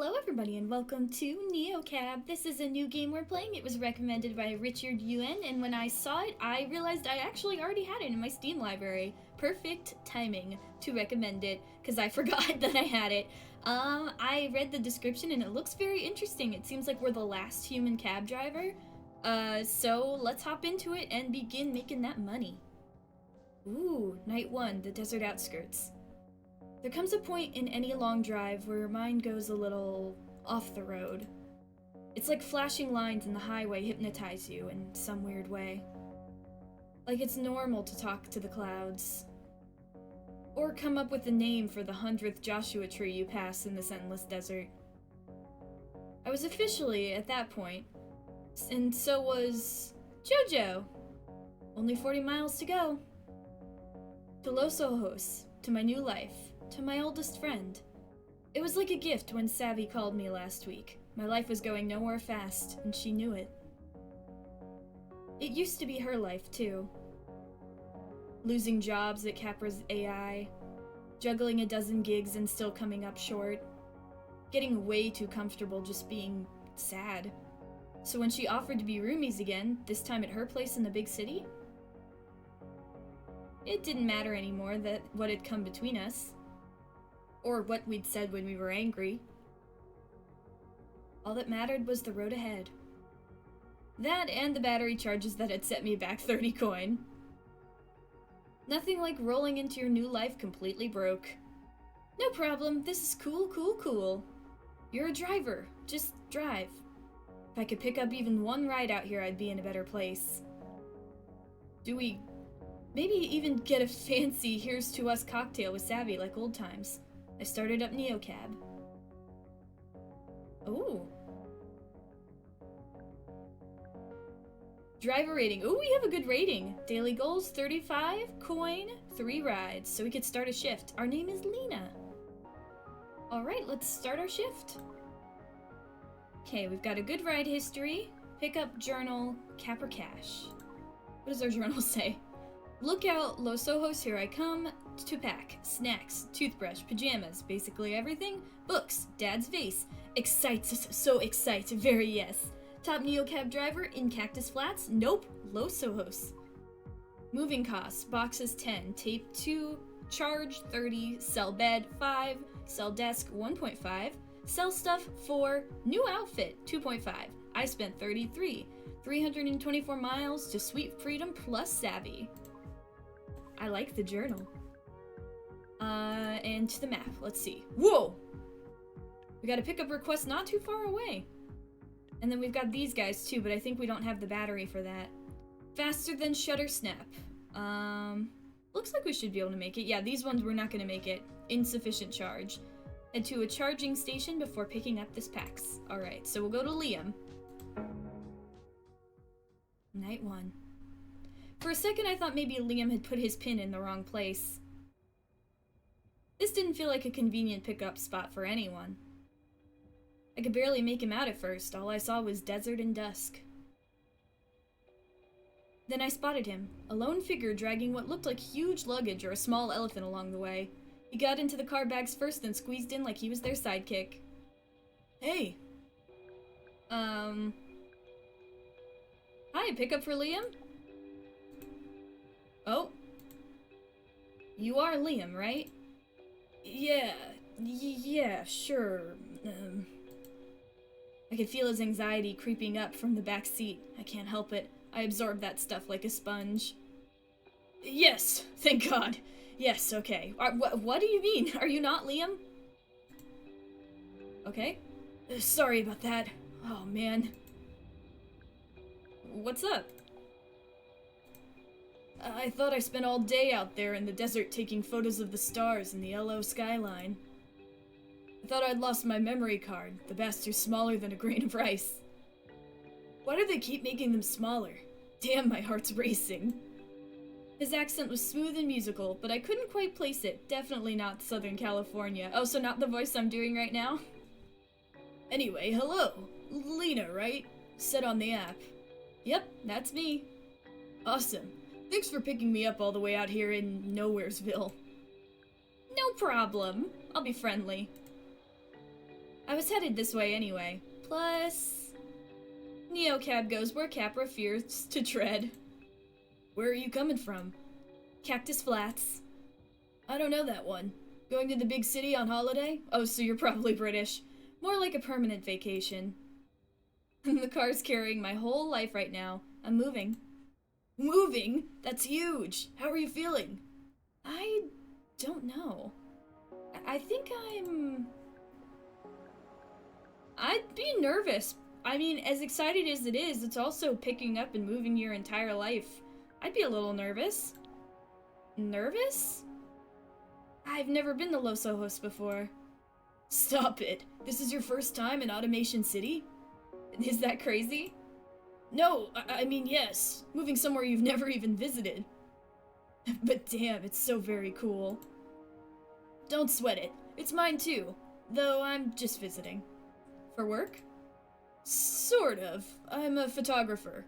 Hello everybody and welcome to NeoCab. This is a new game we're playing. It was recommended by Richard UN, and when I saw it, I realized I actually already had it in my Steam library. Perfect timing to recommend it, because I forgot that I had it. I read the description and it looks very interesting. It seems like we're the last human cab driver. So let's hop into it and begin making that money. Ooh, night one, the desert outskirts. There comes a point in any long drive where your mind goes a little off the road. It's like flashing lines in the highway hypnotize you in some weird way. Like it's normal to talk to the clouds. Or come up with a name for the 100th Joshua tree you pass in this endless desert. I was officially at that point, and so was Jojo. Only 40 miles to go. To Los Ojos, to my new life. To my oldest friend. It was like a gift when Savvy called me last week. My life was going nowhere fast, and she knew it. It used to be her life, too. Losing jobs at Capra's AI, juggling a dozen gigs and still coming up short, getting way too comfortable just being sad. So when she offered to be roomies again, this time at her place in the big city, it didn't matter anymore what had come between us. Or what we'd said when we were angry. All that mattered was the road ahead. That and the battery charges that had set me back 30 coin. Nothing like rolling into your new life completely broke. No problem, this is cool. You're a driver, just drive. If I could pick up even one ride out here, I'd be in a better place. Do we maybe even get a fancy here's to us cocktail with Savvy like old times? I started up NeoCab. Ooh. Driver rating. Ooh, we have a good rating. Daily goals, 35 coin, 3 rides. So we could start a shift. Our name is Lina. Alright, let's start our shift. Okay, we've got a good ride history. Pickup journal, Capra cash. What does our journal say? Look out, Los Ojos, here I come. To pack, snacks, toothbrush, pajamas, basically everything. Books, dad's vase. Excites, so excite, very yes. Top NeoCab driver in Cactus Flats? Nope, Los Ojos. Moving costs, boxes 10, tape 2, charge 30, sell bed 5, sell desk 1.5, sell stuff 4, new outfit 2.5. I spent 33, 324 miles to sweet freedom plus Savvy. I like the journal. And to the map, let's see. Whoa! We got a pickup request not too far away. And then we've got these guys too, but I think we don't have the battery for that. Faster than shutter snap. Looks like we should be able to make it. Yeah, these ones we're not gonna make it. Insufficient charge. Head to a charging station before picking up this packs. Alright, so we'll go to Liam. Night 1. For a second I thought maybe Liam had put his pin in the wrong place. This didn't feel like a convenient pickup spot for anyone. I could barely make him out at first. All I saw was desert and dusk. Then I spotted him, a lone figure dragging what looked like huge luggage or a small elephant along the way. He got into the car bags first, then squeezed in like he was their sidekick. Hey. Hi, pickup for Liam? Oh. You are Liam, right? Yeah, sure. I could feel his anxiety creeping up from the back seat. I can't help it. I absorb that stuff like a sponge. Yes, thank God. Yes, okay. What do you mean? Are you not Liam? Okay. Sorry about that. Oh, man. What's up? I thought I spent all day out there in the desert taking photos of the stars and the LO skyline. I thought I'd lost my memory card. The bastard's smaller than a grain of rice. Why do they keep making them smaller? Damn, my heart's racing. His accent was smooth and musical, but I couldn't quite place it. Definitely not Southern California. Oh, so not the voice I'm doing right now? Anyway, hello. Lina, right? Said on the app. Yep, that's me. Awesome. Thanks for picking me up all the way out here in Nowheresville. No problem. I'll be friendly. I I was headed this way anyway. Plus... Neocab goes where Capra fears to tread. Where are you coming from? Cactus Flats. I don't know that one. Going to the big city on holiday? Oh, so you're probably British. More like a permanent vacation. The car's carrying my whole life right now. I'm moving. Moving? That's huge. How are you feeling? I don't know. I think I'd be nervous. I mean, as excited as it is, it's also picking up and moving your entire life. I'd be a little nervous. Nervous? I've never been to Los Ojos before. Stop it. This is your first time in Automation City? Is that crazy? No, I mean, yes. Moving somewhere you've never even visited. But damn, it's so very cool. Don't sweat it. It's mine too. Though I'm just visiting. For work? Sort of. I'm a photographer.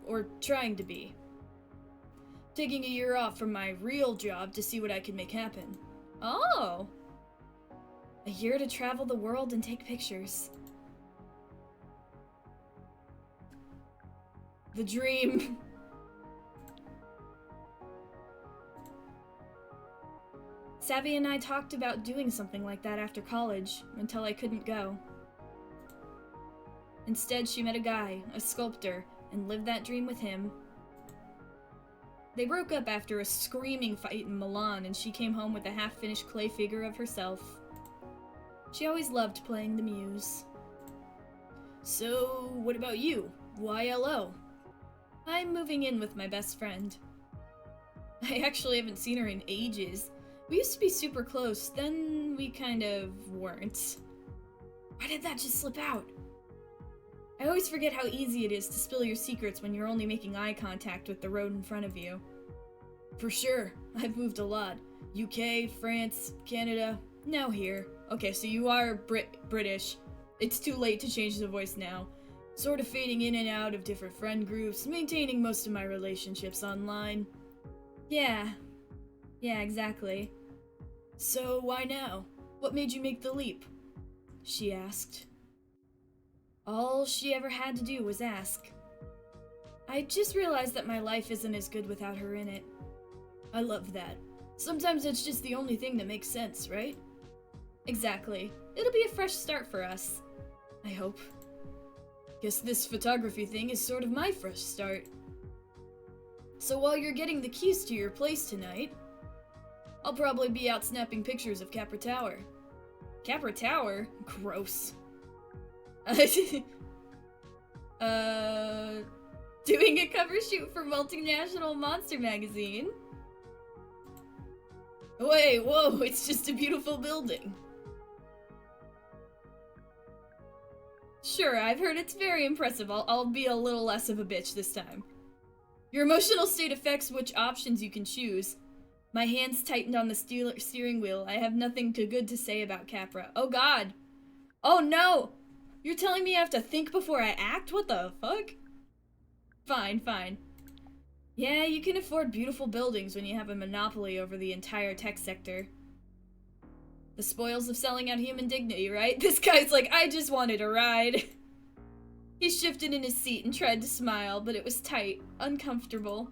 Or trying to be. Taking a year off from my real job to see what I can make happen. Oh! A year to travel the world and take pictures. The dream. Savvy and I talked about doing something like that after college, until I couldn't go. Instead, she met a guy, a sculptor, and lived that dream with him. They broke up after a screaming fight in Milan, and she came home with a half-finished clay figure of herself. She always loved playing the muse. So, what about you? Why LO? I'm moving in with my best friend. I actually haven't seen her in ages. We used to be super close, then we kind of weren't. Why did that just slip out? I always forget how easy it is to spill your secrets when you're only making eye contact with the road in front of you. For sure, I've moved a lot. UK, France, Canada, now here. Okay, so you are British. It's too late to change the voice now. Sort of fading in and out of different friend groups, maintaining most of my relationships online. Yeah, exactly. So why now? What made you make the leap? She asked. All she ever had to do was ask. I just realized that my life isn't as good without her in it. I love that. Sometimes it's just the only thing that makes sense, right? Exactly. It'll be a fresh start for us. I hope. Guess this photography thing is sort of my fresh start. So while you're getting the keys to your place tonight, I'll probably be out snapping pictures of Capra Tower. Capra Tower? Gross. Doing a cover shoot for Multinational Monster Magazine? Wait, whoa, it's just a beautiful building. Sure, I've heard it's very impressive. I'll be a little less of a bitch this time. Your emotional state affects which options you can choose. My hands tightened on the steering wheel. I have nothing good to say about Capra. Oh god! Oh no! You're telling me I have to think before I act? What the fuck? Fine. Yeah, you can afford beautiful buildings when you have a monopoly over the entire tech sector. The spoils of selling out human dignity, right? This guy's like, I just wanted a ride. He shifted in his seat and tried to smile, but it was tight, uncomfortable.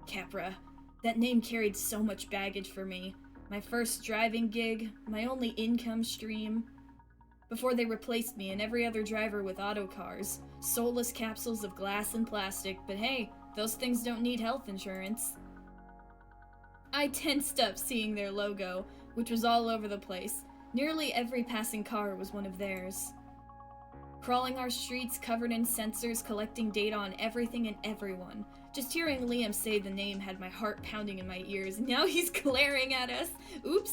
Capra. That name carried so much baggage for me. My first driving gig, my only income stream. Before they replaced me and every other driver with auto cars, soulless capsules of glass and plastic, but hey, those things don't need health insurance. I tensed up seeing their logo, which was all over the place. Nearly every passing car was one of theirs. Crawling our streets covered in sensors collecting data on everything and everyone. Just hearing Liam say the name had my heart pounding in my ears, and now he's glaring at us. Oops.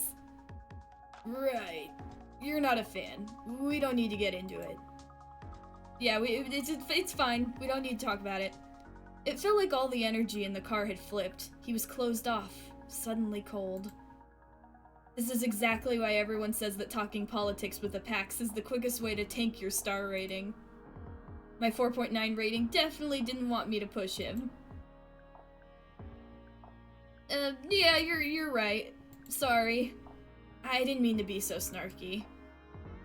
Right. You're not a fan. We don't need to get into it. Yeah, it's fine. We don't need to talk about it. It felt like all the energy in the car had flipped. He was closed off, suddenly cold. This is exactly why everyone says that talking politics with the PAX is the quickest way to tank your star rating. My 4.9 rating definitely didn't want me to push him. Yeah, you're right. Sorry. I didn't mean to be so snarky.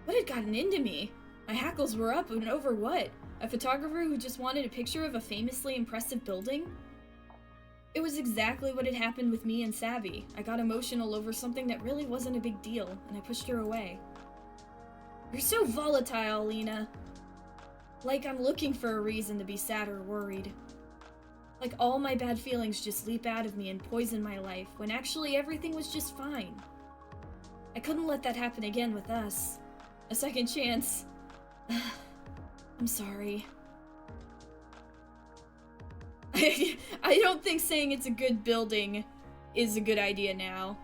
What had gotten into me? My hackles were up, and over what? A photographer who just wanted a picture of a famously impressive building? It was exactly what had happened with me and Savvy. I got emotional over something that really wasn't a big deal, and I pushed her away. You're so volatile, Lina. Like I'm looking for a reason to be sad or worried. Like all my bad feelings just leap out of me and poison my life, when actually everything was just fine. I couldn't let that happen again with us. A second chance. I'm sorry. I don't think saying it's a good building is a good idea now.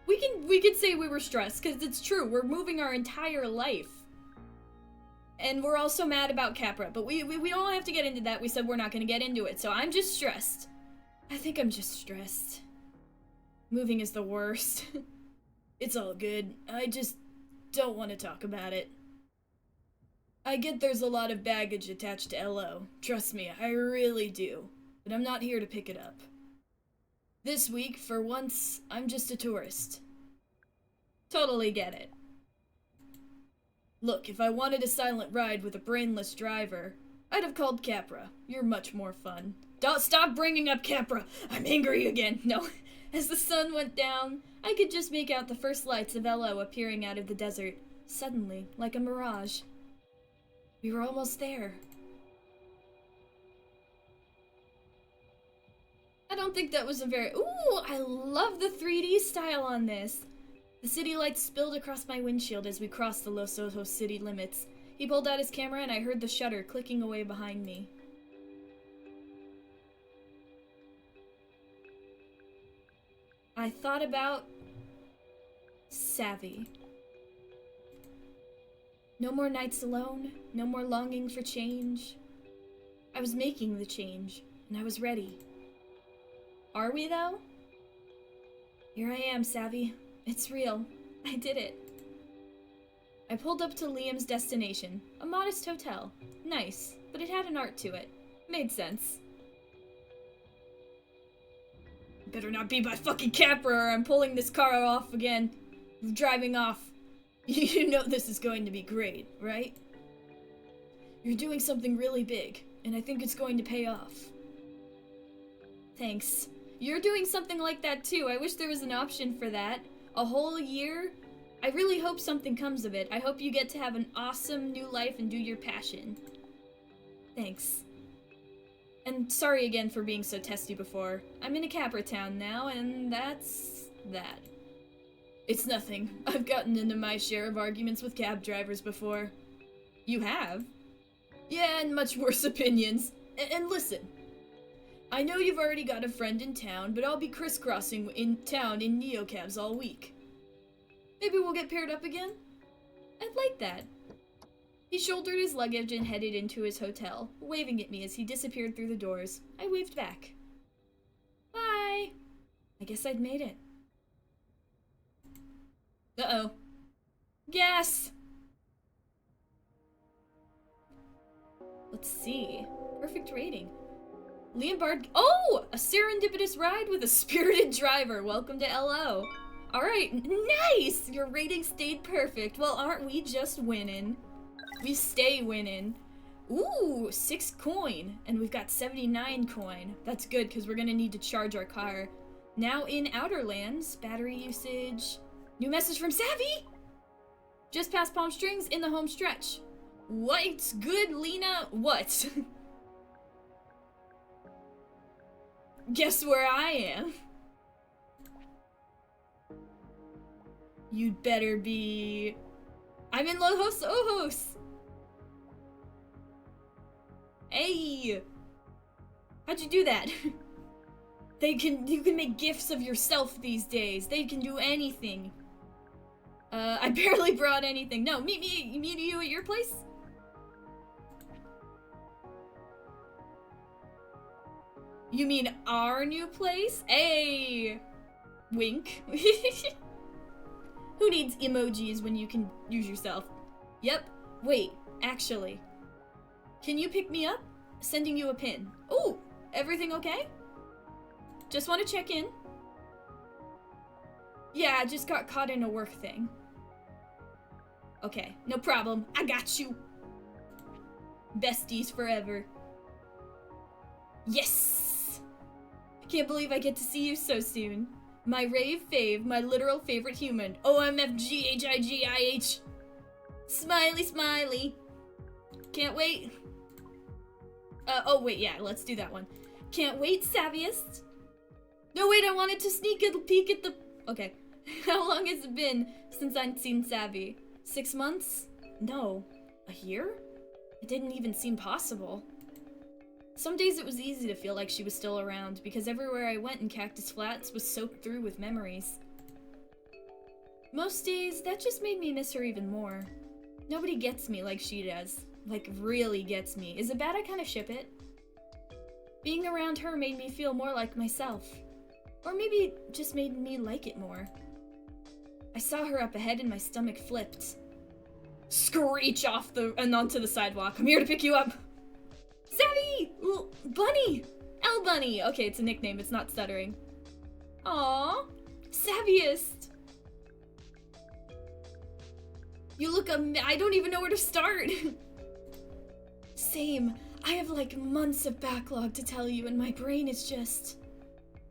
We could say we were stressed, because it's true, we're moving our entire life. And we're also mad about Capra, but we don't have to get into that. We said we're not gonna get into it, so I'm just stressed. I think I'm just stressed. Moving is the worst. It's all good. I just don't want to talk about it. I get there's a lot of baggage attached to LO. Trust me, I really do. But I'm not here to pick it up. This week, for once, I'm just a tourist. Totally get it. Look, if I wanted a silent ride with a brainless driver, I'd have called Capra. You're much more fun. Don't stop bringing up Capra! I'm angry again! No. As the sun went down, I could just make out the first lights of LO appearing out of the desert, suddenly, like a mirage. We were almost there. I don't think that was a very— Ooh, I love the 3D style on this. The city lights spilled across my windshield as we crossed the Los Ojos city limits. He pulled out his camera and I heard the shutter clicking away behind me. I thought about Savvy. No more nights alone, no more longing for change. I was making the change, and I was ready. Are we, though? Here I am, Savvy. It's real. I did it. I pulled up to Liam's destination, a modest hotel. Nice, but it had an art to it. Made sense. Better not be by fucking Capra or I'm pulling this car off again. Driving off. You know this is going to be great, right? You're doing something really big, and I think it's going to pay off. Thanks. You're doing something like that too. I wish there was an option for that. A whole year? I really hope something comes of it. I hope you get to have an awesome new life and do your passion. Thanks. And sorry again for being so testy before. I'm in a Capra town now, and that's that. It's nothing. I've gotten into my share of arguments with cab drivers before. You have? Yeah, and much worse opinions. And listen, I know you've already got a friend in town, but I'll be crisscrossing in town in neocabs all week. Maybe we'll get paired up again? I'd like that. He shouldered his luggage and headed into his hotel, waving at me as he disappeared through the doors. I waved back. Bye! I guess I'd made it. Uh-oh. Gas! Let's see. Perfect rating. Liam Bard— Oh! A serendipitous ride with a spirited driver. Welcome to LO. Alright, nice! Your rating stayed perfect. Well, aren't we just winning? We stay winning. Ooh, 6 coin. And we've got 79 coin. That's good, because we're gonna need to charge our car. Now in Outer Lands, battery usage. New message from Savvy! Just past Palm Springs in the home stretch. What's good, Lina? What? Guess where I am? You'd better be... I'm in Los Ojos! Hey! How'd you do that? You can make gifs of yourself these days. They can do anything. I barely brought anything. No, meet you at your place? You mean our new place? Hey! Wink. Who needs emojis when you can use yourself? Yep. Wait, actually. Can you pick me up? Sending you a pin. Ooh! Everything okay? Just want to check in. Yeah, I just got caught in a work thing. Okay, no problem. I got you. Besties forever. Yes! I can't believe I get to see you so soon. My rave fave, my literal favorite human. OMFGHIGIH. Smiley, smiley. Can't wait. Oh wait, yeah, let's do that one. Can't wait, Savviest. No, wait, I wanted to sneak a peek at the... Okay. How long has it been since I've seen Savy? 6 months? No. A year? It didn't even seem possible. Some days it was easy to feel like she was still around, because everywhere I went in Cactus Flats was soaked through with memories. Most days, that just made me miss her even more. Nobody gets me like she does. Like, really gets me. Is it bad I kind of ship it? Being around her made me feel more like myself. Or maybe just made me like it more. I saw her up ahead and my stomach flipped. Screech off and onto the sidewalk. I'm here to pick you up. Savvy! Bunny! L Bunny! Okay, it's a nickname, it's not stuttering. Aww. Savviest! You look I don't even know where to start. Same. I have like months of backlog to tell you and my brain is just...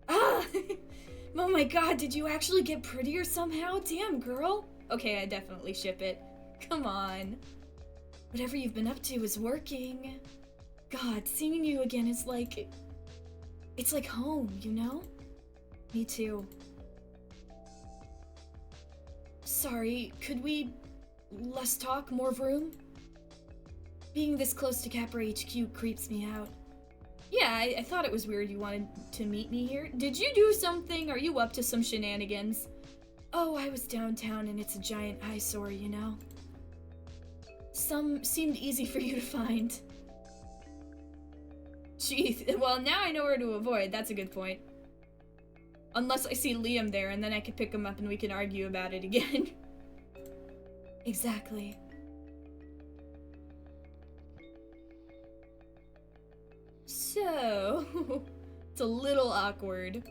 Ah! Oh my god, did you actually get prettier somehow? Damn, girl. Okay, I definitely ship it. Come on. Whatever you've been up to is working. God, seeing you again is like... It's like home, you know? Me too. Sorry, could we... less talk, more room? Being this close to Capra HQ creeps me out. Yeah, I thought it was weird you wanted to meet me here. Did you do something? Are you up to some shenanigans? Oh, I was downtown and it's a giant eyesore, you know? Some seemed easy for you to find. Jeez, well now I know where to avoid, that's a good point. Unless I see Liam there and then I can pick him up and we can argue about it again. Exactly. So, it's a little awkward.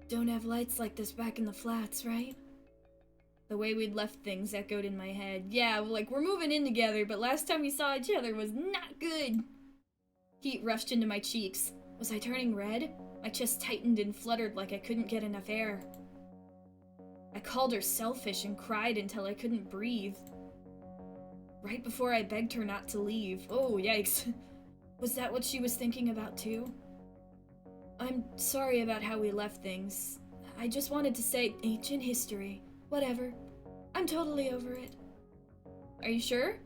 Don't have lights like this back in the flats, right? The way we'd left things echoed in my head. Yeah, like, we're moving in together, but last time we saw each other was not good. Heat rushed into my cheeks. Was I turning red? My chest tightened and fluttered like I couldn't get enough air. I called her selfish and cried until I couldn't breathe. Right before I begged her not to leave. Oh, yikes. Was that what she was thinking about too? I'm sorry about how we left things. I just wanted to say ancient history. Whatever. I'm totally over it. Are you sure?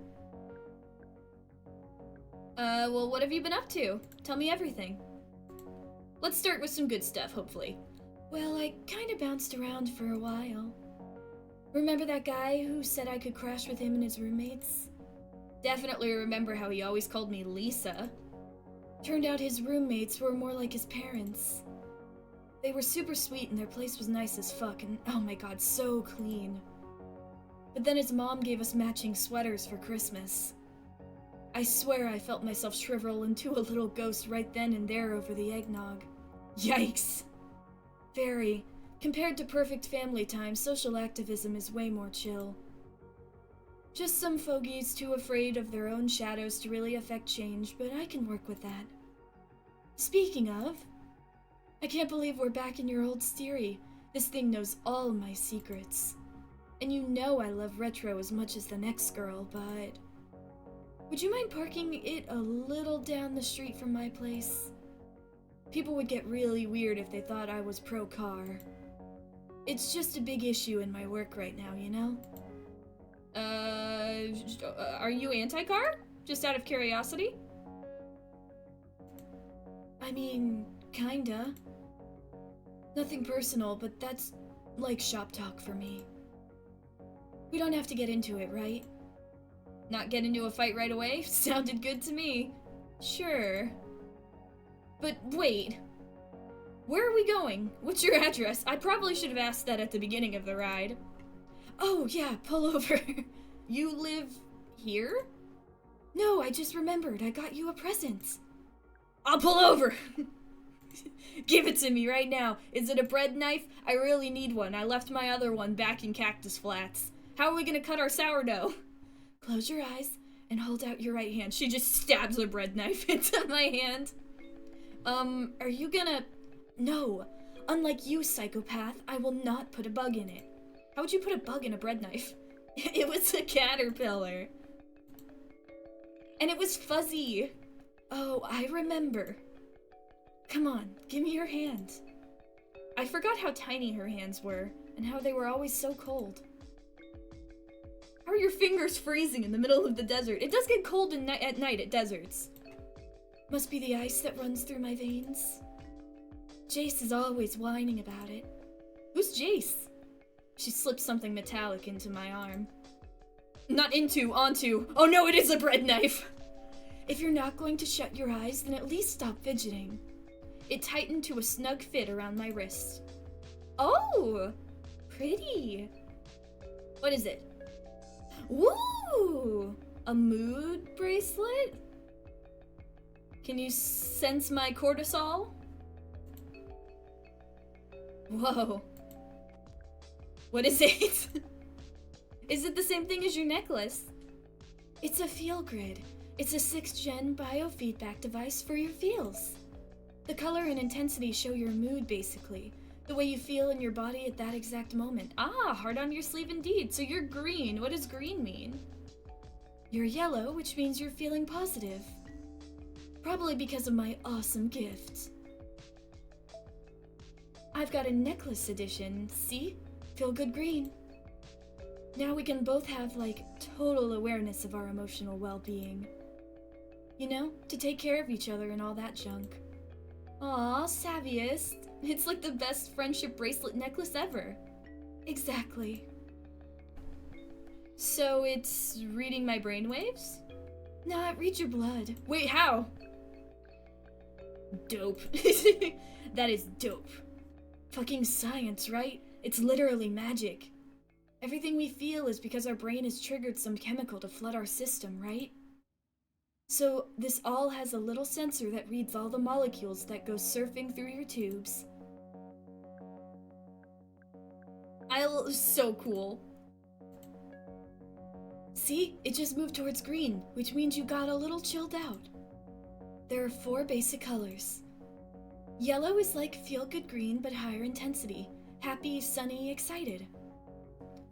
Well, what have you been up to? Tell me everything. Let's start with some good stuff, hopefully. Well, I kinda bounced around for a while. Remember that guy who said I could crash with him and his roommates? Definitely remember how he always called me Lisa. Turned out his roommates were more like his parents. They were super sweet and their place was nice as fuck and oh my god, so clean. But then his mom gave us matching sweaters for Christmas. I swear I felt myself shrivel into a little ghost right then and there over the eggnog. Yikes! Very. Compared to perfect family time, social activism is way more chill. Just some fogies too afraid of their own shadows to really affect change, but I can work with that. Speaking of, I can't believe we're back in your old steery. This thing knows all my secrets. And you know I love retro as much as the next girl, but... Would you mind parking it a little down the street from my place? People would get really weird if they thought I was pro-car. It's just a big issue in my work right now, you know? Are you anti-car? Just out of curiosity? I mean, kinda. Nothing personal, but that's like shop talk for me. We don't have to get into it, right? Not get into a fight right away? Sounded good to me. Sure. But wait. Where are we going? What's your address? I probably should have asked that at the beginning of the ride. Oh, yeah, pull over. You live here? No, I just remembered. I got you a present. I'll pull over. Give it to me right now. Is it a bread knife? I really need one. I left my other one back in Cactus Flats. How are we gonna cut our sourdough? Close your eyes and hold out your right hand. She just stabs a bread knife into my hand. Are you gonna... No. Unlike you, psychopath, I will not put a bug in it. How would you put a bug in a bread knife? It was a caterpillar. And it was fuzzy. Oh, I remember. Come on, give me your hand. I forgot how tiny her hands were, and how they were always so cold. How are your fingers freezing in the middle of the desert? It does get cold at night at deserts. Must be the ice that runs through my veins. Jace is always whining about it. Who's Jace? She slipped something metallic into my arm. Not into, onto. Oh no, it is a bread knife! If you're not going to shut your eyes, then at least stop fidgeting. It tightened to a snug fit around my wrist. Oh! Pretty. What is it? Woo! A mood bracelet? Can you sense my cortisol? Whoa. What is it? Is it the same thing as your necklace? It's a feel grid. It's a 6th gen biofeedback device for your feels. The color and intensity show your mood, basically. The way you feel in your body at that exact moment. Ah, heart on your sleeve indeed. So you're green. What does green mean? You're yellow, which means you're feeling positive. Probably because of my awesome gift. I've got a necklace edition. See? Feel good green. Now we can both have, like, total awareness of our emotional well-being. You know, to take care of each other and all that junk. Aw, Savviest. It's like the best friendship bracelet necklace ever. Exactly. So it's reading my brainwaves? Nah, it reads your blood. Wait, how? Dope. That is dope. Fucking science, right? It's literally magic. Everything we feel is because our brain has triggered some chemical to flood our system, right? So this all has a little sensor that reads all the molecules that go surfing through your tubes. So cool. See? It just moved towards green, which means you got a little chilled out. There are 4 basic colors. Yellow is like feel-good green, but higher intensity. Happy, sunny, excited.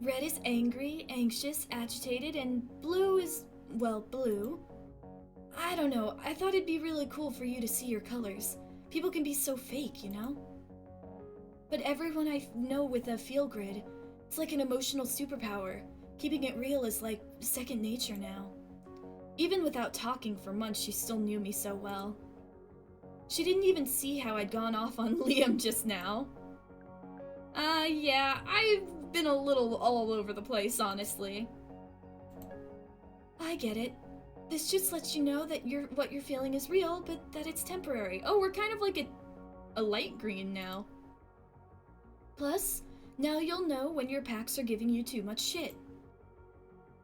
Red is angry, anxious, agitated, and blue is, well, blue. I don't know, I thought it'd be really cool for you to see your colors. People can be so fake, you know? But everyone I know with a feel grid, it's like an emotional superpower. Keeping it real is like second nature now. Even without talking for months, she still knew me so well. She didn't even see how I'd gone off on Liam just now. Yeah, I've been a little all over the place, honestly. I get it. This just lets you know that what you're feeling is real, but that it's temporary. Oh, we're kind of like a light green now. Plus, now you'll know when your packs are giving you too much shit.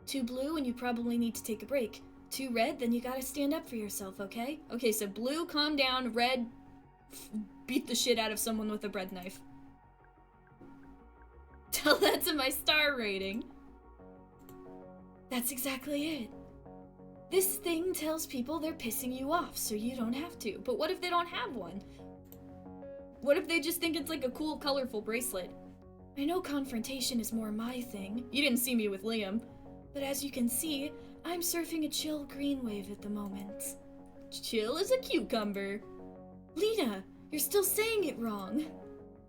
Too blue and you probably need to take a break. Too red, then you gotta stand up for yourself, okay? Okay, so blue, calm down. Red, beat the shit out of someone with a bread knife. Tell that to my star rating. That's exactly it. This thing tells people they're pissing you off, so you don't have to. But what if they don't have one? What if they just think it's like a cool, colorful bracelet? I know confrontation is more my thing. You didn't see me with Liam. But as you can see, I'm surfing a chill green wave at the moment. Chill as a cucumber. Lina, you're still saying it wrong.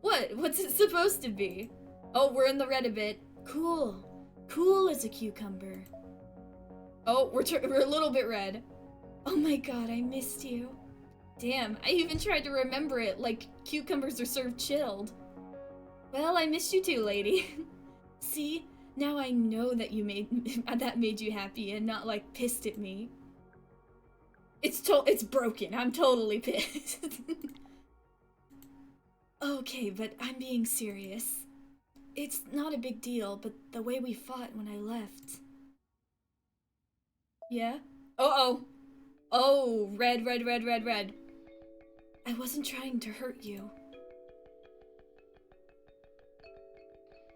What? What's it supposed to be? Oh, we're in the red a bit. Cool. Cool as a cucumber. Oh, we're a little bit red. Oh my god, I missed you. Damn, I even tried to remember it like cucumbers are served chilled. Well, I missed you too, lady. See? Now I know that that made you happy and not like pissed at me. It's broken. I'm totally pissed. Okay, but I'm being serious. It's not a big deal, but the way we fought when I left. Yeah? Uh-oh. Oh, red, red, red, red, red. I wasn't trying to hurt you.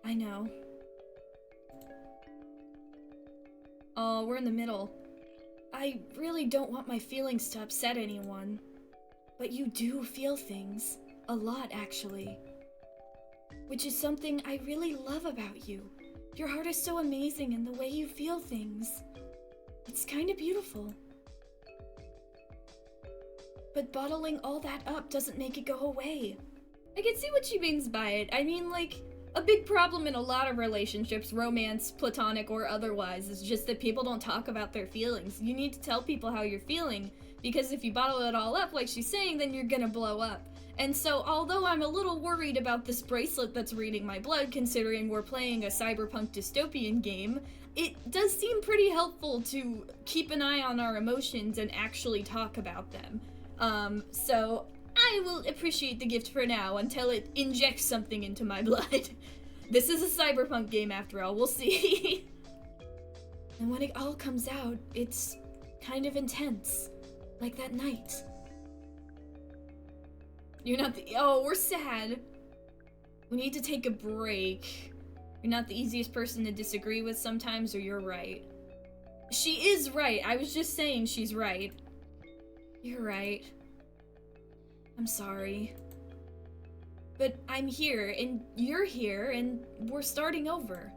I know. Oh, we're in the middle. I really don't want my feelings to upset anyone. But you do feel things. A lot, actually. Which is something I really love about you. Your heart is so amazing in the way you feel things. It's kind of beautiful. But bottling all that up doesn't make it go away. I can see what she means by it. I mean, like, a big problem in a lot of relationships, romance, platonic, or otherwise, is just that people don't talk about their feelings. You need to tell people how you're feeling, because if you bottle it all up, like she's saying, then you're gonna blow up. And so, although I'm a little worried about this bracelet that's reading my blood, considering we're playing a cyberpunk dystopian game, it does seem pretty helpful to keep an eye on our emotions and actually talk about them. So I will appreciate the gift for now until it injects something into my blood. This is a cyberpunk game after all, we'll see. And when it all comes out, it's kind of intense. Like that night. You're not the- oh, we're sad. We need to take a break. You're not the easiest person to disagree with sometimes, or you're right. She is right, I was just saying she's right. You're right. I'm sorry. But I'm here, and you're here, and we're starting over.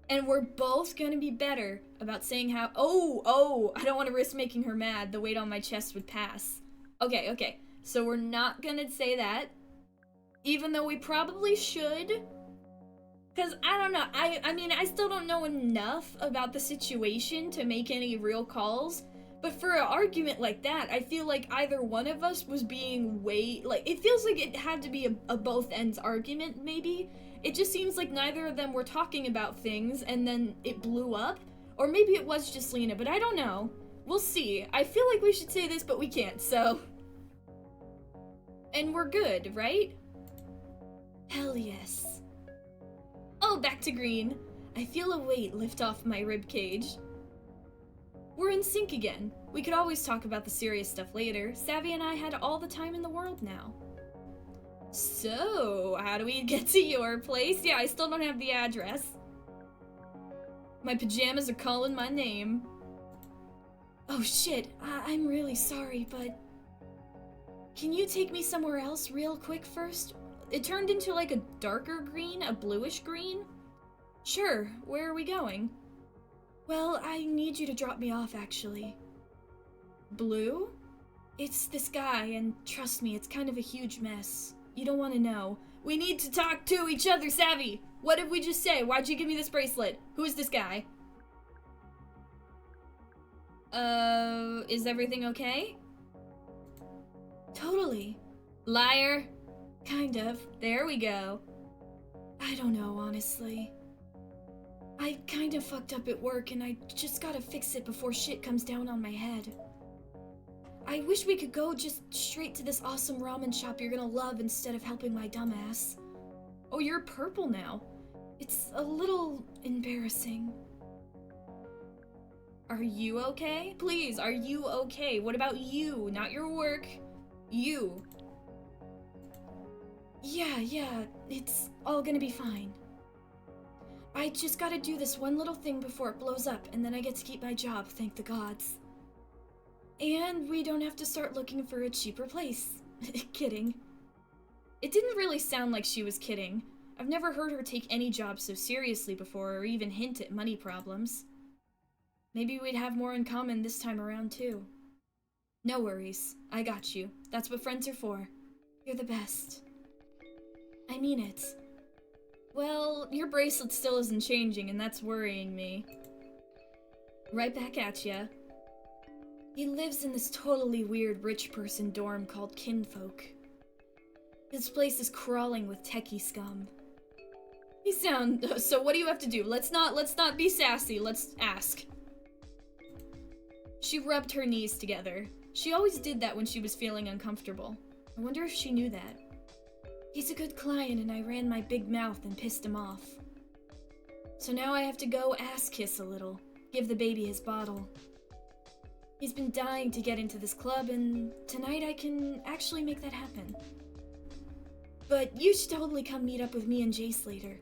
And we're both gonna be better about saying how- oh, I don't want to risk making her mad. The weight on my chest would pass. Okay, so we're not gonna say that. Even though we probably should. Because, I don't know, I mean, I still don't know enough about the situation to make any real calls. But for an argument like that, I feel like either one of us was being like, it feels like it had to be a both ends argument, maybe? It just seems like neither of them were talking about things, and then it blew up? Or maybe it was just Lina, but I don't know. We'll see. I feel like we should say this, but we can't, so... And we're good, right? Hell yes. Oh, back to green. I feel a weight lift off my ribcage. We're in sync again. We could always talk about the serious stuff later. Savvy and I had all the time in the world now. So, how do we get to your place? Yeah, I still don't have the address. My pajamas are calling my name. Oh shit, I'm really sorry, but... Can you take me somewhere else real quick first? It turned into like a darker green, a bluish green? Sure, where are we going? Well, I need you to drop me off, actually. Blue? It's this guy, and trust me, it's kind of a huge mess. You don't want to know. We need to talk to each other, Savvy! What did we just say? Why'd you give me this bracelet? Who is this guy? Is everything okay? Totally. Liar. Kind of. There we go. I don't know, honestly. I kind of fucked up at work, and I just gotta fix it before shit comes down on my head. I wish we could go just straight to this awesome ramen shop you're gonna love instead of helping my dumbass. Oh, you're purple now. It's a little embarrassing. Are you okay? Please, are you okay? What about you? Not your work. You. Yeah, it's all gonna be fine. I just gotta do this one little thing before it blows up, and then I get to keep my job, thank the gods. And we don't have to start looking for a cheaper place. Kidding. It didn't really sound like she was kidding. I've never heard her take any job so seriously before, or even hint at money problems. Maybe we'd have more in common this time around, too. No worries. I got you. That's what friends are for. You're the best. I mean it. Well, your bracelet still isn't changing, and that's worrying me. Right back at ya. He lives in this totally weird rich person dorm called Kinfolk. This place is crawling with techie scum. You sound... So what do you have to do? Let's not be sassy, let's ask. She rubbed her knees together. She always did that when she was feeling uncomfortable. I wonder if she knew that. He's a good client, and I ran my big mouth and pissed him off. So now I have to go ass kiss a little. Give the baby his bottle. He's been dying to get into this club, and tonight I can actually make that happen. But you should totally come meet up with me and Jace later.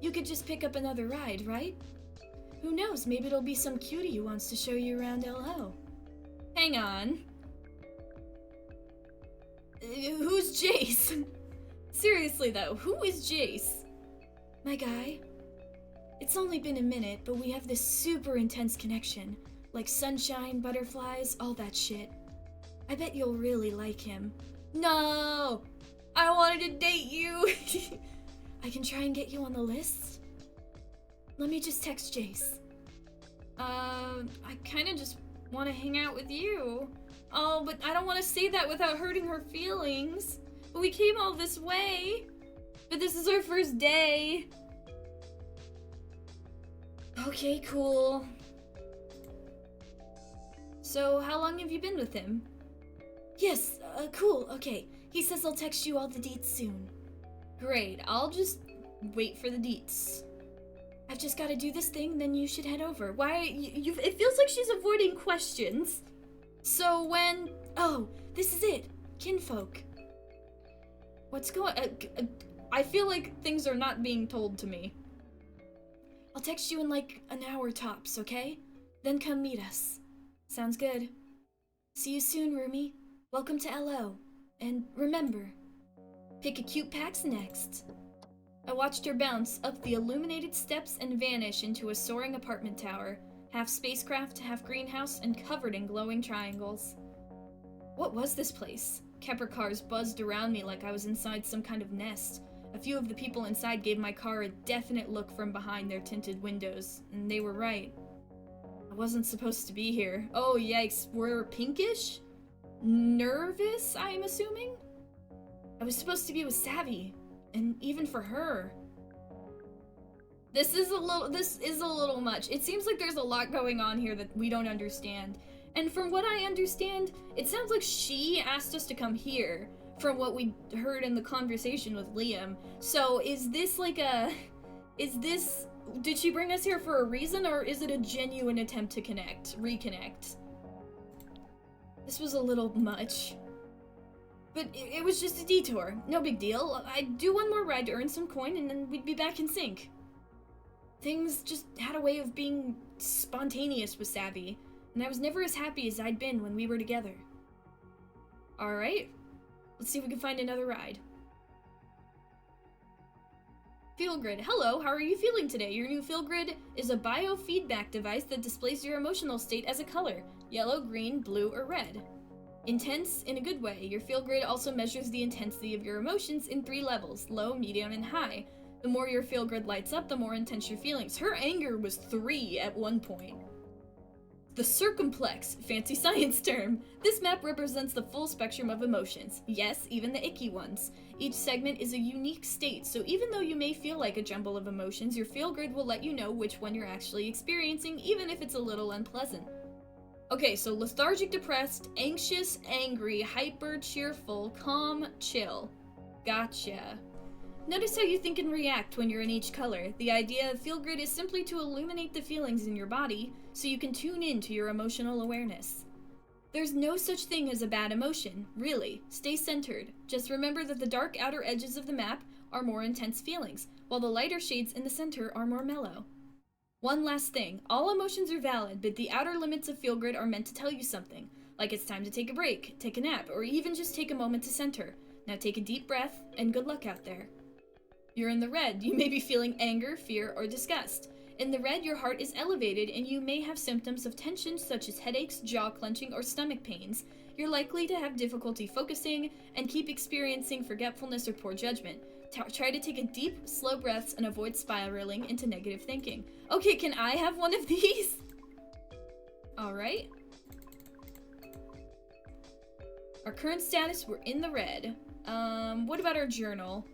You could just pick up another ride, right? Who knows, maybe it'll be some cutie who wants to show you around LO. Hang on. Who's Jace? Seriously though, who is Jace? My guy. It's only been a minute, but we have this super intense connection. Like sunshine, butterflies, all that shit. I bet you'll really like him. No! I wanted to date you! I can try and get you on the list. Let me just text Jace. I kinda just want to hang out with you. Oh, but I don't want to say that without hurting her feelings. But we came all this way. But this is our first day. Okay, cool. So, how long have you been with him? Yes, cool, okay. He says I'll text you all the deets soon. Great, I'll just wait for the deets. I've just gotta do this thing, then you should head over. Why, it feels like she's avoiding questions. So when, oh, this is it, kinfolk. What's going, I feel like things are not being told to me. I'll text you in like an hour tops, okay? Then come meet us. Sounds good. See you soon, Rumi. Welcome to LO. And remember, pick a cute PAX next. I watched her bounce up the illuminated steps and vanish into a soaring apartment tower, half spacecraft, half greenhouse, and covered in glowing triangles. What was this place? Kepler cars buzzed around me like I was inside some kind of nest. A few of the people inside gave my car a definite look from behind their tinted windows, and they were right. I wasn't supposed to be here. Oh yikes, we're pinkish? Nervous, I'm assuming? I was supposed to be with Savvy, and even for her. This is a little much. It seems like there's a lot going on here that we don't understand. And from what I understand, it sounds like she asked us to come here, from what we heard in the conversation with Liam. So is this like a... Did she bring us here for a reason, or is it a genuine attempt to reconnect? This was a little much. But it was just a detour. No big deal. I'd do one more ride to earn some coin, and then we'd be back in sync. Things just had a way of being spontaneous with Savvy, and I was never as happy as I'd been when we were together. Alright, let's see if we can find another ride. Feel Grid. Hello, how are you feeling today? Your new Feel Grid is a biofeedback device that displays your emotional state as a color: yellow, green, blue, or red. Intense in a good way. Your Feel Grid also measures the intensity of your emotions in 3 levels: low, medium, and high. The more your Feel Grid lights up, the more intense your feelings. Her anger was 3 at one point. The circumplex, fancy science term. This map represents the full spectrum of emotions. Yes, even the icky ones. Each segment is a unique state, so even though you may feel like a jumble of emotions, your Feel Grid will let you know which one you're actually experiencing, even if it's a little unpleasant. Okay, so lethargic, depressed, anxious, angry, hyper, cheerful, calm, chill. Gotcha. Notice how you think and react when you're in each color. The idea of Feel Grid is simply to illuminate the feelings in your body so you can tune in to your emotional awareness. There's no such thing as a bad emotion, really. Stay centered. Just remember that the dark outer edges of the map are more intense feelings, while the lighter shades in the center are more mellow. One last thing, all emotions are valid, but the outer limits of Feel Grid are meant to tell you something, like it's time to take a break, take a nap, or even just take a moment to center. Now take a deep breath, and good luck out there. You're in the red. You may be feeling anger, fear, or disgust. In the red, your heart is elevated, and you may have symptoms of tension such as headaches, jaw clenching, or stomach pains. You're likely to have difficulty focusing and keep experiencing forgetfulness or poor judgment. Try to take a deep, slow breaths and avoid spiraling into negative thinking. Okay, can I have one of these? Alright. Our current status, we're in the red. What about our journal?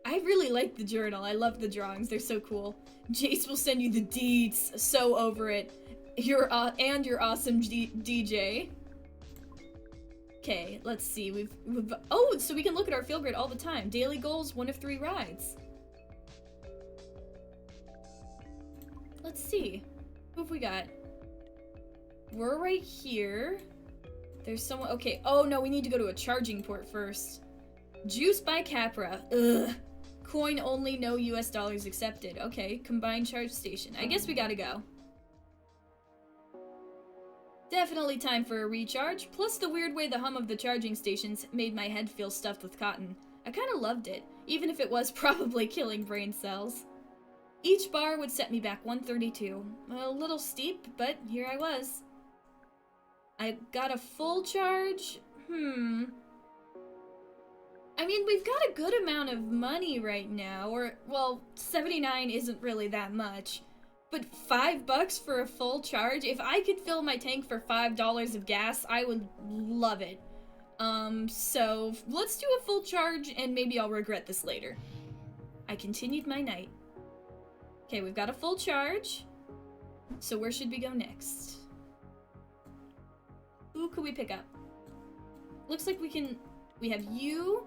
I really like the journal. I love the drawings. They're so cool. Jace will send you the deets. So over it. You're awesome DJ. Okay, let's see. We've oh, so we can look at our Feel Grid all the time. Daily goals, 1 of 3 rides. Let's see. Who have we got? We're right here. There's someone. Okay. Oh no, we need to go to a charging port first. Juice by Capra. Ugh. Coin only, no US dollars accepted. Okay, combined charge station. I guess we gotta go. Definitely time for a recharge, plus the weird way the hum of the charging stations made my head feel stuffed with cotton. I kinda loved it, even if it was probably killing brain cells. Each bar would set me back 132. A little steep, but here I was. I got a full charge? I mean, we've got a good amount of money right now, or, well, 79 isn't really that much. But $5 for a full charge? If I could fill my tank for $5 of gas, I would love it. So let's do a full charge, and maybe I'll regret this later. I continued my night. Okay, we've got a full charge. So where should we go next? Who could we pick up? Looks like we have you.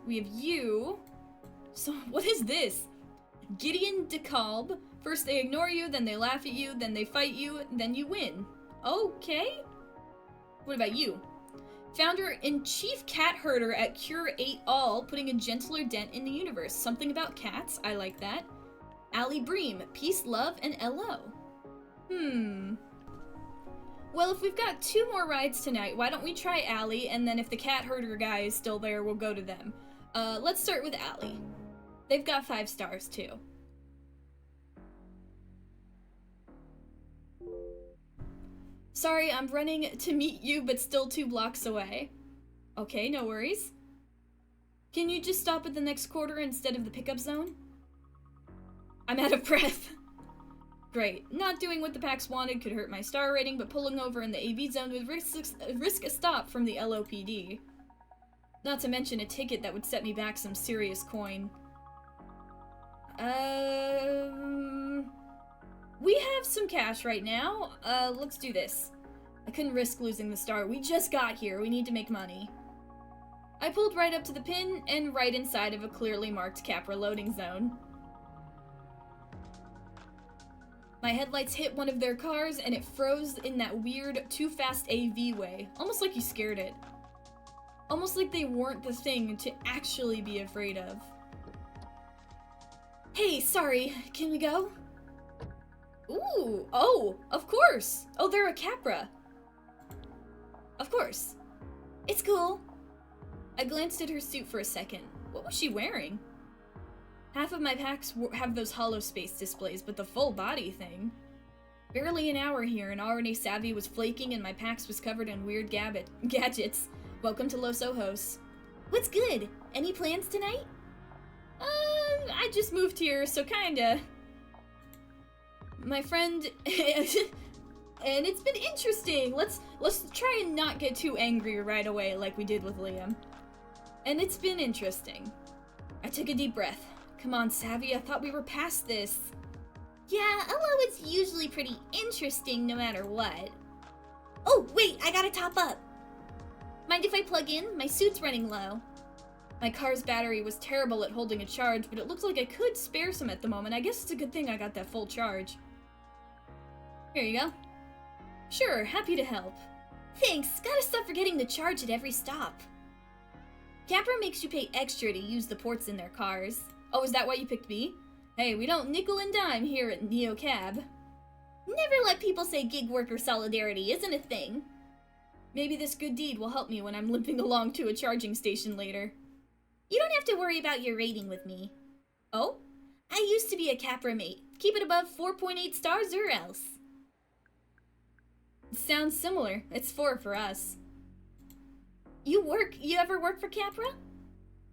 We have you. So, what is this? Gideon DeKalb. First they ignore you, then they laugh at you, then they fight you, then you win. Okay. What about you? Founder and chief cat herder at Cure 8 All, putting a gentler dent in the universe. Something about cats, I like that. Allie Bream, peace, love, and LO. Well, if we've got 2 more rides tonight, why don't we try Allie, and then if the cat herder guy is still there, we'll go to them. Let's start with Allie. They've got 5 stars, too. Sorry, I'm running to meet you, but still 2 blocks away. Okay, no worries. Can you just stop at the next quarter instead of the pickup zone? I'm out of breath. Great. Not doing what the PAX wanted could hurt my star rating, but pulling over in the AV zone would risk a stop from the LOPD. Not to mention a ticket that would set me back some serious coin. We have some cash right now. Let's do this. I couldn't risk losing the star. We just got here. We need to make money. I pulled right up to the pin and right inside of a clearly marked Capra loading zone. My headlights hit one of their cars and it froze in that weird, too fast AV way. Almost like you scared it. Almost like they weren't the thing to actually be afraid of. Hey, sorry, can we go? Ooh, oh, of course. Oh, they're a Capra. Of course. It's cool. I glanced at her suit for a second. What was she wearing? Half of my packs have those hollow space displays, but the full body thing. Barely an hour here and already Savvy was flaking and my packs was covered in weird gadgets. Welcome to Los Ojos. What's good? Any plans tonight? I just moved here, so kinda. My friend, and it's been interesting. Let's try and not get too angry right away like we did with Liam. And it's been interesting. I took a deep breath. Come on, Savvy, I thought we were past this. Yeah, LO is usually pretty interesting no matter what. Oh, wait, I gotta top up. Mind if I plug in? My suit's running low. My car's battery was terrible at holding a charge, but it looks like I could spare some at the moment. I guess it's a good thing I got that full charge. Here you go. Sure, happy to help. Thanks, gotta stop forgetting to charge at every stop. Capra makes you pay extra to use the ports in their cars. Oh, is that why you picked me? Hey, we don't nickel and dime here at Neo Cab. Never let people say gig worker solidarity isn't a thing. Maybe this good deed will help me when I'm limping along to a charging station later. You don't have to worry about your rating with me. Oh? I used to be a Capra mate. Keep it above 4.8 stars or else. Sounds similar. It's 4 for us. You ever work for Capra?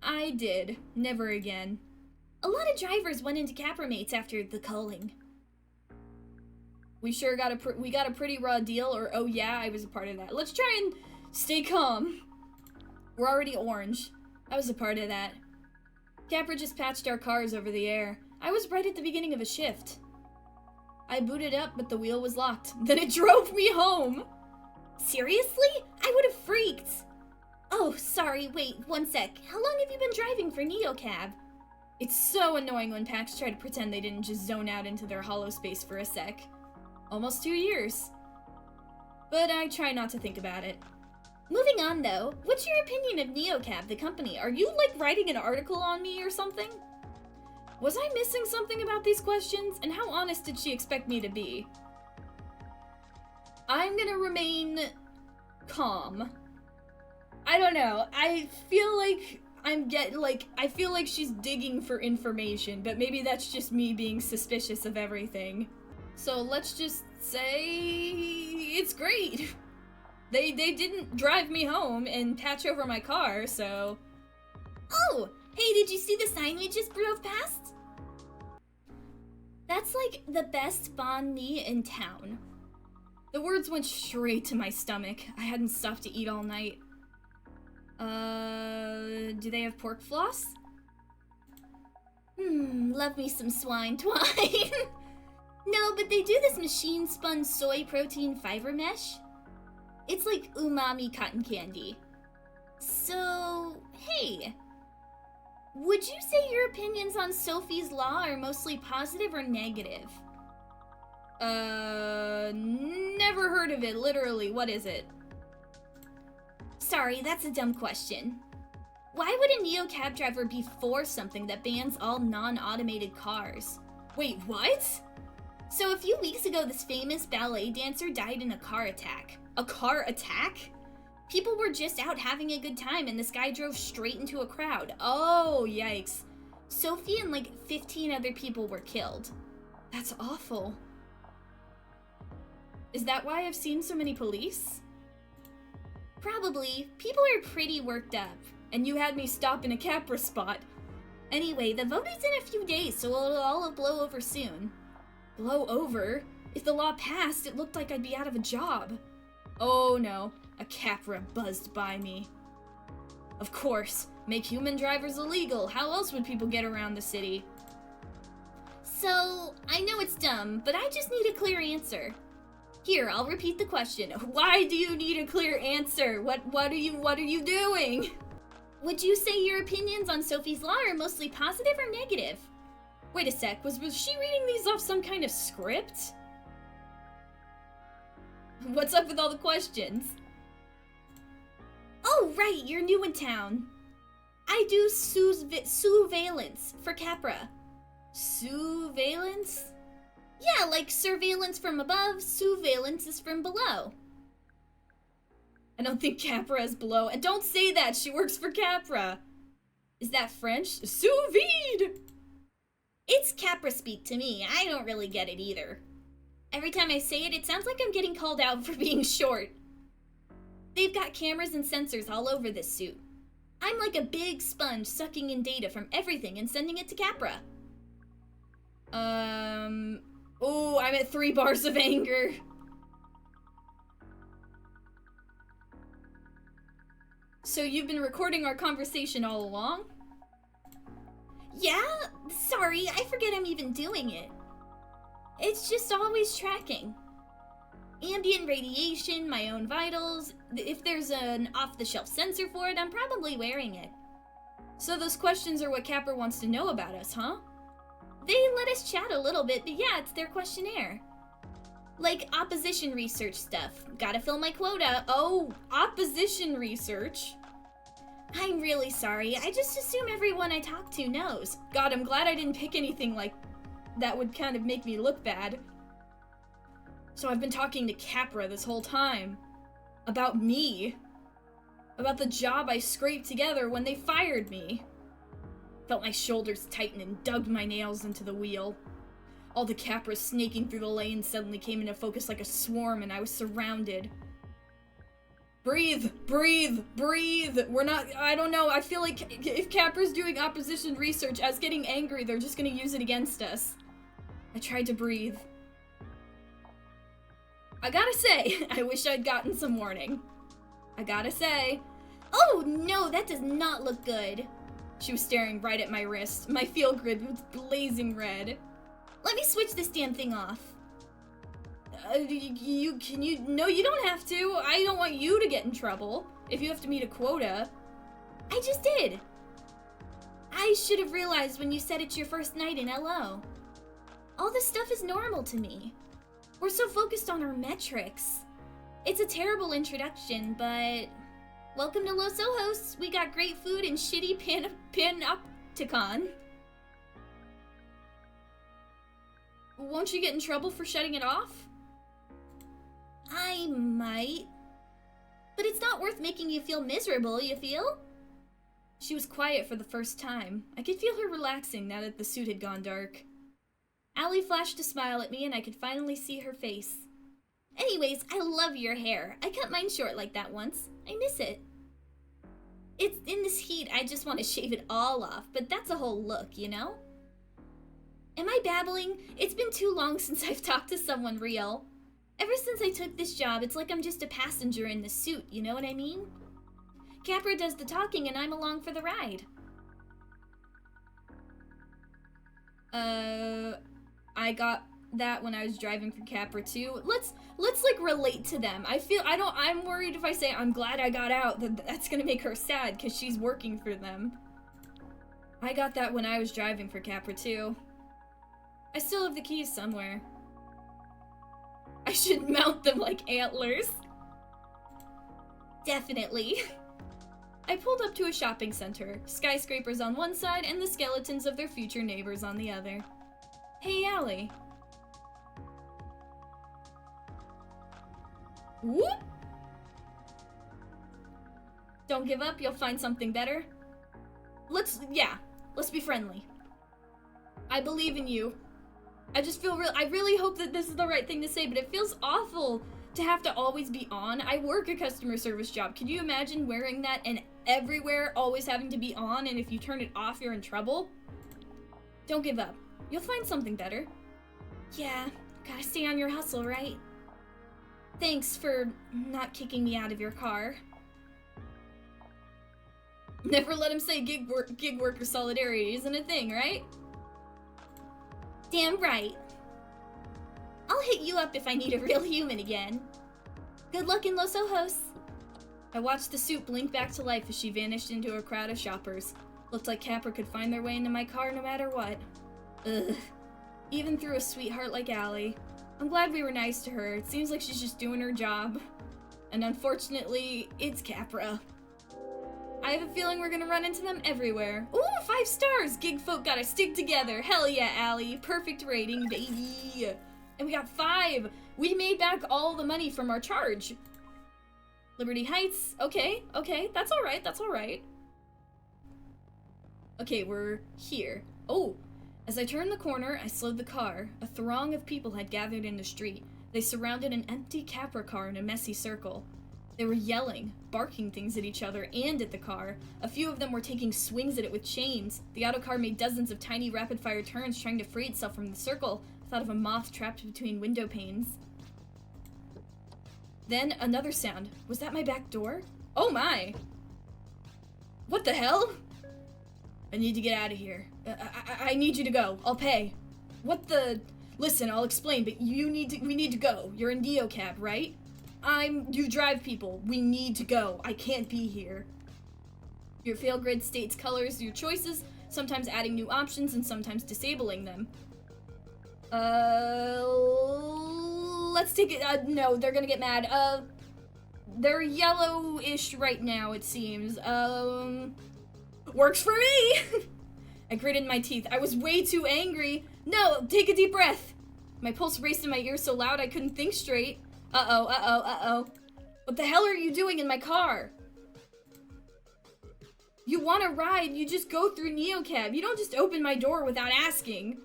I did. Never again. A lot of drivers went into Capra mates after the culling. We sure got a pretty raw deal, or oh yeah, I was a part of that. Let's try and stay calm. We're already orange. I was a part of that. Capra just patched our cars over the air. I was right at the beginning of a shift. I booted up, but the wheel was locked. Then it drove me home. Seriously? I would have freaked. Oh, sorry, wait, one sec. How long have you been driving for NeoCab? It's so annoying when packs try to pretend they didn't just zone out into their hollow space for a sec. Almost 2 years. But I try not to think about it. Moving on though, what's your opinion of NeoCab, the company? Are you like writing an article on me or something? Was I missing something about these questions? And how honest did she expect me to be? I'm gonna remain calm. I don't know. I feel like I feel like she's digging for information, but maybe that's just me being suspicious of everything. So let's just say it's great. They didn't drive me home and patch over my car, so... Oh! Hey, did you see the sign we just drove past? That's like the best banh mi in town. The words went straight to my stomach. I hadn't stopped to eat all night. Do they have pork floss? Love me some swine twine. No, but they do this machine-spun soy protein fiber mesh. It's like umami cotton candy. So, hey. Would you say your opinions on Sophie's Law are mostly positive or negative? Never heard of it, literally. What is it? Sorry, that's a dumb question. Why would a NeoCab driver be for something that bans all non-automated cars? Wait, what? So a few weeks ago, this famous ballet dancer died in a car attack. A car attack? People were just out having a good time and this guy drove straight into a crowd. Oh, yikes. Sophie and like 15 other people were killed. That's awful. Is that why I've seen so many police? Probably. People are pretty worked up. And you had me stop in a Capra spot. Anyway, the vote is in a few days, so it'll all blow over soon. Blow over? If the law passed, it looked like I'd be out of a job. Oh no, a Capra buzzed by me. Of course, make human drivers illegal. How else would people get around the city? So, I know it's dumb, but I just need a clear answer. Here, I'll repeat the question. Why do you need a clear answer? What are you doing? Would you say your opinions on Sophie's Law are mostly positive or negative? Wait a sec, was she reading these off some kind of script? What's up with all the questions? Oh, right, you're new in town. I do surveillance for Capra. Surveillance? Yeah, like surveillance from above, surveillance is from below. I don't think Capra is below. And don't say that, she works for Capra. Is that French? Sous vide! It's Capra speak to me. I don't really get it either. Every time I say it, it sounds like I'm getting called out for being short. They've got cameras and sensors all over this suit. I'm like a big sponge sucking in data from everything and sending it to Capra. Oh, I'm at 3 bars of anger. So you've been recording our conversation all along? Yeah? Sorry, I forget I'm even doing it. It's just always tracking. Ambient radiation, my own vitals. If there's an off-the-shelf sensor for it, I'm probably wearing it. So those questions are what Capra wants to know about us, huh? They let us chat a little bit, but yeah, it's their questionnaire. Like opposition research stuff. Gotta fill my quota. Oh, opposition research? I'm really sorry. I just assume everyone I talk to knows. God, I'm glad I didn't pick anything like that would kind of make me look bad. So I've been talking to Capra this whole time. About me. About the job I scraped together when they fired me. Felt my shoulders tighten and dug my nails into the wheel. All the Capras snaking through the lane suddenly came into focus like a swarm and I was surrounded. Breathe! Breathe! Breathe! I don't know, I feel like if Capra's doing opposition research, us getting angry, they're just gonna use it against us. I tried to breathe. I gotta say, I wish I'd gotten some warning. I gotta say. Oh no, that does not look good. She was staring right at my wrist. My field grid was blazing red. Let me switch this damn thing off. No, you don't have to. I don't want you to get in trouble if you have to meet a quota. I just did. I should have realized when you said it's your first night in LO. All this stuff is normal to me. We're so focused on our metrics. It's a terrible introduction, but welcome to Los Ojos. We got great food and shitty panopticon. Won't you get in trouble for shutting it off? I might. But it's not worth making you feel miserable, you feel? She was quiet for the first time. I could feel her relaxing now that the suit had gone dark. Allie flashed a smile at me and I could finally see her face. Anyways, I love your hair. I cut mine short like that once. I miss it. It's in this heat, I just want to shave it all off, but that's a whole look, you know? Am I babbling? It's been too long since I've talked to someone real. Ever since I took this job, it's like I'm just a passenger in the suit, you know what I mean? Capra does the talking and I'm along for the ride. I got that when I was driving for Capra too. Let's like relate to them. I'm worried if I say I'm glad I got out, that's gonna make her sad because she's working for them. I got that when I was driving for Capra too. I still have the keys somewhere. I should mount them like antlers. Definitely. I pulled up to a shopping center, skyscrapers on one side and the skeletons of their future neighbors on the other. Hey, Allie. Whoop! Don't give up, you'll find something better. Let's be friendly. I believe in you. I just feel I really hope that this is the right thing to say, but it feels awful to have to always be on. I work a customer service job. Can you imagine wearing that and everywhere always having to be on, and if you turn it off, you're in trouble? Don't give up. You'll find something better. Yeah, gotta stay on your hustle, right? Thanks for not kicking me out of your car. Never let him say gig worker solidarity isn't a thing, right? Damn right. I'll hit you up if I need a real human again. Good luck in Los Ojos. I watched the suit blink back to life as she vanished into a crowd of shoppers. Looked like Capra could find their way into my car no matter what. Ugh. Even through a sweetheart like Allie. I'm glad we were nice to her. It seems like she's just doing her job. And unfortunately, it's Capra. I have a feeling we're gonna run into them everywhere. Ooh, 5 stars! Gig folk gotta stick together. Hell yeah, Allie. Perfect rating, baby. And we got 5. We made back all the money from our charge. Liberty Heights. Okay. That's alright. Okay, we're here. Oh, as I turned the corner, I slowed the car. A throng of people had gathered in the street. They surrounded an empty Capra car in a messy circle. They were yelling, barking things at each other and at the car. A few of them were taking swings at it with chains. The autocar made dozens of tiny rapid-fire turns trying to free itself from the circle. I thought of a moth trapped between window panes. Then another sound. Was that my back door? Oh my! What the hell? I need to get out of here. I need you to go. I'll pay. What the? Listen, I'll explain, but we need to go. You're in Neocab, right? You drive people. We need to go. I can't be here. Your fail grid states colors your choices, sometimes adding new options and sometimes disabling them. Let's take it. No, they're gonna get mad. They're yellowish right now, it seems. Works for me! I gritted my teeth. I was way too angry. No, take a deep breath. My pulse raced in my ears so loud I couldn't think straight. Uh-oh. What the hell are you doing in my car? You want to ride, you just go through Neocab. You don't just open my door without asking.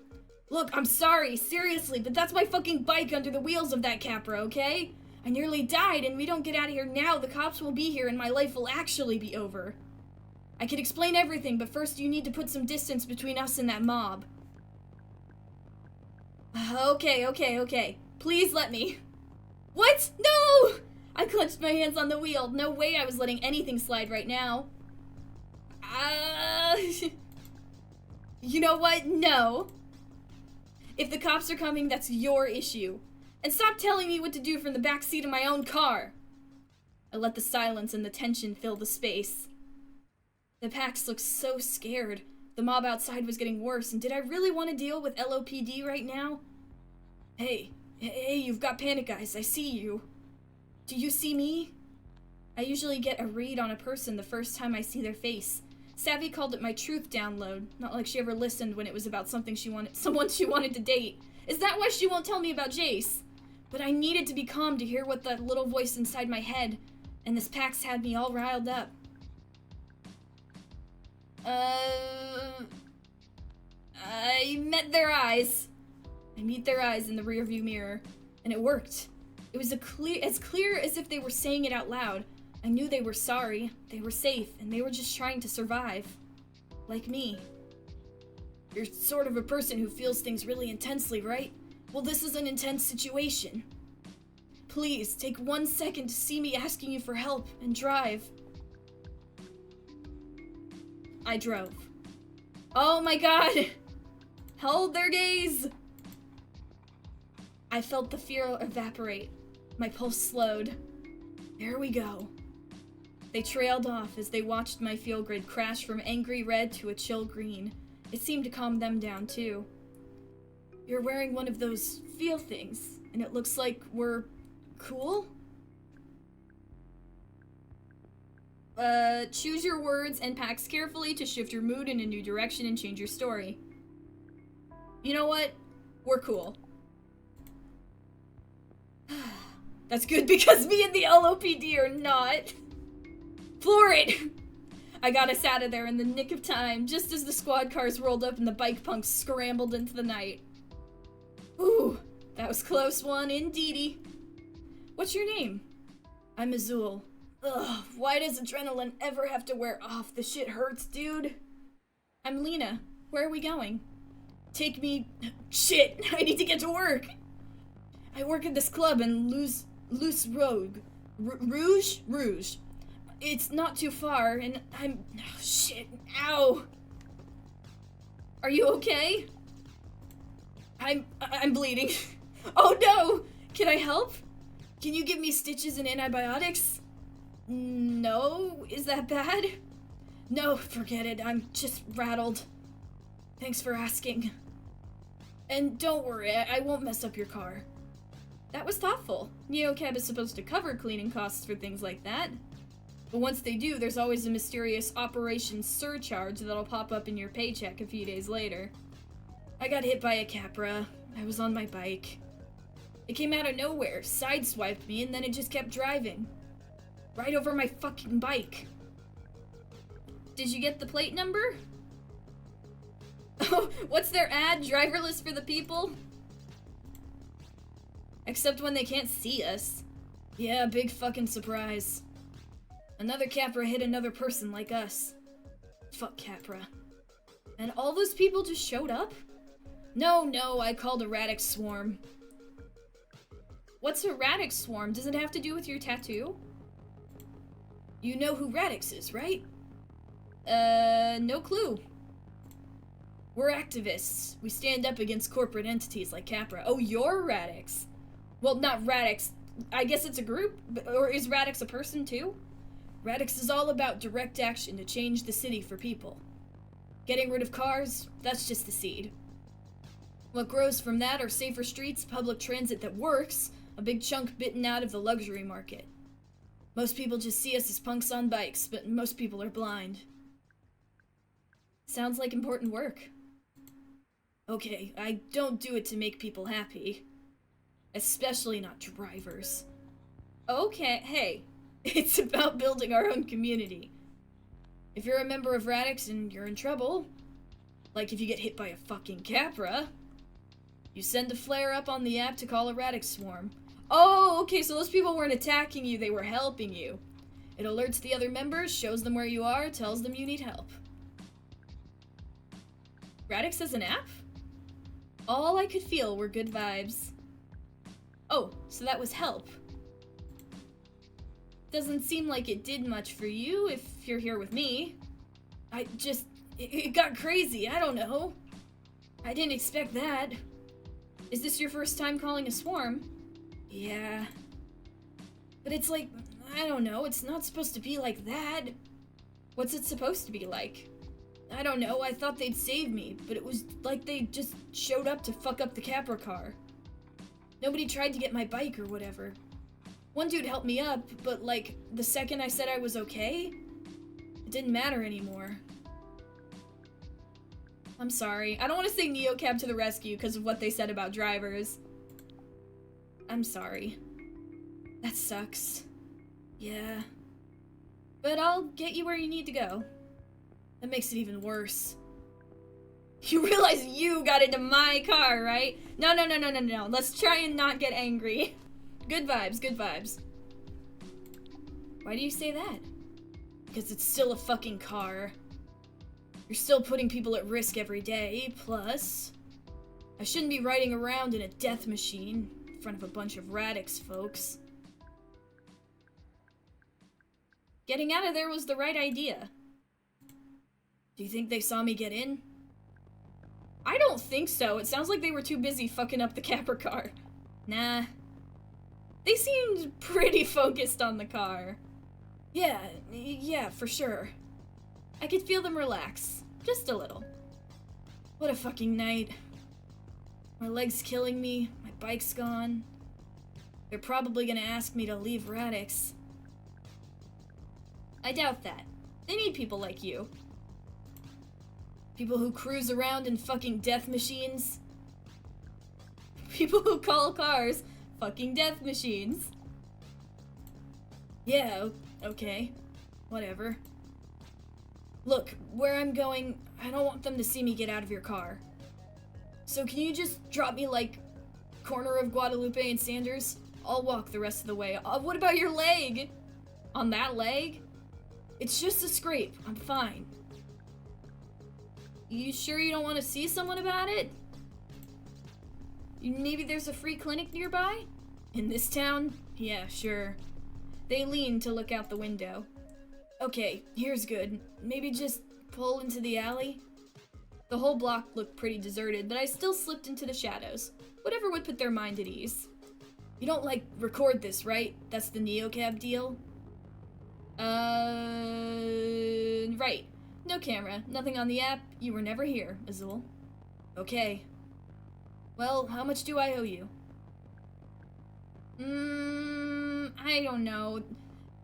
Look, I'm sorry, seriously, but that's my fucking bike under the wheels of that Capra, okay? I nearly died, and we don't get out of here now, the cops will be here and my life will actually be over. I could explain everything, but first you need to put some distance between us and that mob. Okay. Please let me. What? No! I clenched my hands on the wheel. No way I was letting anything slide right now. You know what? No. If the cops are coming, that's your issue. And stop telling me what to do from the back seat of my own car. I let the silence and the tension fill the space. The Pax looked so scared. The mob outside was getting worse, and did I really want to deal with LOPD right now? Hey, you've got panic eyes, I see you. Do you see me? I usually get a read on a person the first time I see their face. Savvy called it my truth download, not like she ever listened when it was about someone she wanted to date. Is that why she won't tell me about Jace? But I needed to be calm to hear what that little voice inside my head, and this PAX had me all riled up. I met their eyes. I meet their eyes in the rearview mirror, and it worked. It was as clear as if they were saying it out loud. I knew they were sorry, they were safe, and they were just trying to survive. Like me. You're sort of a person who feels things really intensely, right? Well, this is an intense situation. Please, take 1 second to see me asking you for help, and drive. I drove. Oh my god! Hold their gaze! I felt the fear evaporate. My pulse slowed. There we go. They trailed off as they watched my fuel grid crash from angry red to a chill green. It seemed to calm them down, too. You're wearing one of those feel things, and it looks like we're cool? Choose your words and PAX carefully to shift your mood in a new direction and change your story. You know what? We're cool. That's good because me and the LOPD are not. Florid! I got us out of there in the nick of time, just as the squad cars rolled up and the bike punks scrambled into the night. Ooh, that was close one, indeedy. What's your name? I'm Azul. Ugh, why does adrenaline ever have to wear off? The shit hurts, dude. I'm Lina. Where are we going? Take me... Shit, I need to get to work. I work at this club in Loose Rogue. Rouge. It's not too far, and I'm... Oh, shit. Ow. Are you okay? I'm bleeding. Oh no! Can I help? Can you give me stitches and antibiotics? No? Is that bad? No, forget it. I'm just rattled. Thanks for asking. And don't worry, I won't mess up your car. That was thoughtful. NeoCab is supposed to cover cleaning costs for things like that. But once they do, there's always a mysterious operation surcharge that'll pop up in your paycheck a few days later. I got hit by a Capra. I was on my bike. It came out of nowhere, sideswiped me, and then it just kept driving. Right over my fucking bike. Did you get the plate number? Oh, what's their ad? Driverless for the people? Except when they can't see us. Yeah, big fucking surprise. Another Capra hit another person like us. Fuck Capra. And all those people just showed up? No, I called a Radix swarm. What's a Radix swarm? Does it have to do with your tattoo? You know who Radix is, right? No clue. We're activists. We stand up against corporate entities like Capra. Oh, you're Radix. Well, not Radix. I guess it's a group? Or is Radix a person, too? Radix is all about direct action to change the city for people. Getting rid of cars, that's just the seed. What grows from that are safer streets, public transit that works, a big chunk bitten out of the luxury market. Most people just see us as punks on bikes, but most people are blind. Sounds like important work. Okay, I don't do it to make people happy. Especially not drivers. Okay, hey, it's about building our own community. If you're a member of Radix and you're in trouble, like if you get hit by a fucking Capra, you send a flare up on the app to call a Radix swarm. Oh, okay, so those people weren't attacking you, they were helping you. It alerts the other members, shows them where you are, tells them you need help. Radix has an app? All I could feel were good vibes. Oh, so that was help. Doesn't seem like it did much for you if you're here with me. It got crazy, I don't know. I didn't expect that. Is this your first time calling a swarm? Yeah. But it's like, I don't know, it's not supposed to be like that. What's it supposed to be like? I don't know, I thought they'd save me, but it was like they just showed up to fuck up the Capra car. Nobody tried to get my bike or whatever. One dude helped me up, but like, the second I said I was okay, it didn't matter anymore. I'm sorry. I don't want to say Neocab to the rescue because of what they said about drivers. I'm sorry. That sucks. Yeah. But I'll get you where you need to go. That makes it even worse. You realize you got into my car, right? No. Let's try and not get angry. Good vibes, good vibes. Why do you say that? Because it's still a fucking car. You're still putting people at risk every day, plus... I shouldn't be riding around in a death machine in front of a bunch of radix folks. Getting out of there was the right idea. Do you think they saw me get in? I don't think so. It sounds like they were too busy fucking up the capper car. Nah. They seemed pretty focused on the car. Yeah, for sure. I could feel them relax. Just a little. What a fucking night. My leg's killing me. My bike's gone. They're probably gonna ask me to leave Radix. I doubt that. They need people like you. People who cruise around in fucking death machines. People who call cars fucking death machines. Yeah, okay. Whatever. Look, where I'm going, I don't want them to see me get out of your car. So can you just drop me, like, corner of Guadalupe and Sanders? I'll walk the rest of the way. What about your leg? On that leg? It's just a scrape. I'm fine. You sure you don't want to see someone about it? Maybe there's a free clinic nearby? In this town? Yeah, sure. They lean to look out the window. Okay, here's good. Maybe just pull into the alley? The whole block looked pretty deserted, but I still slipped into the shadows. Whatever would put their mind at ease. You don't, like, record this, right? That's the Neocab deal? Right. No camera, nothing on the app. You were never here, Azul. Okay. Well, how much do I owe you? I don't know.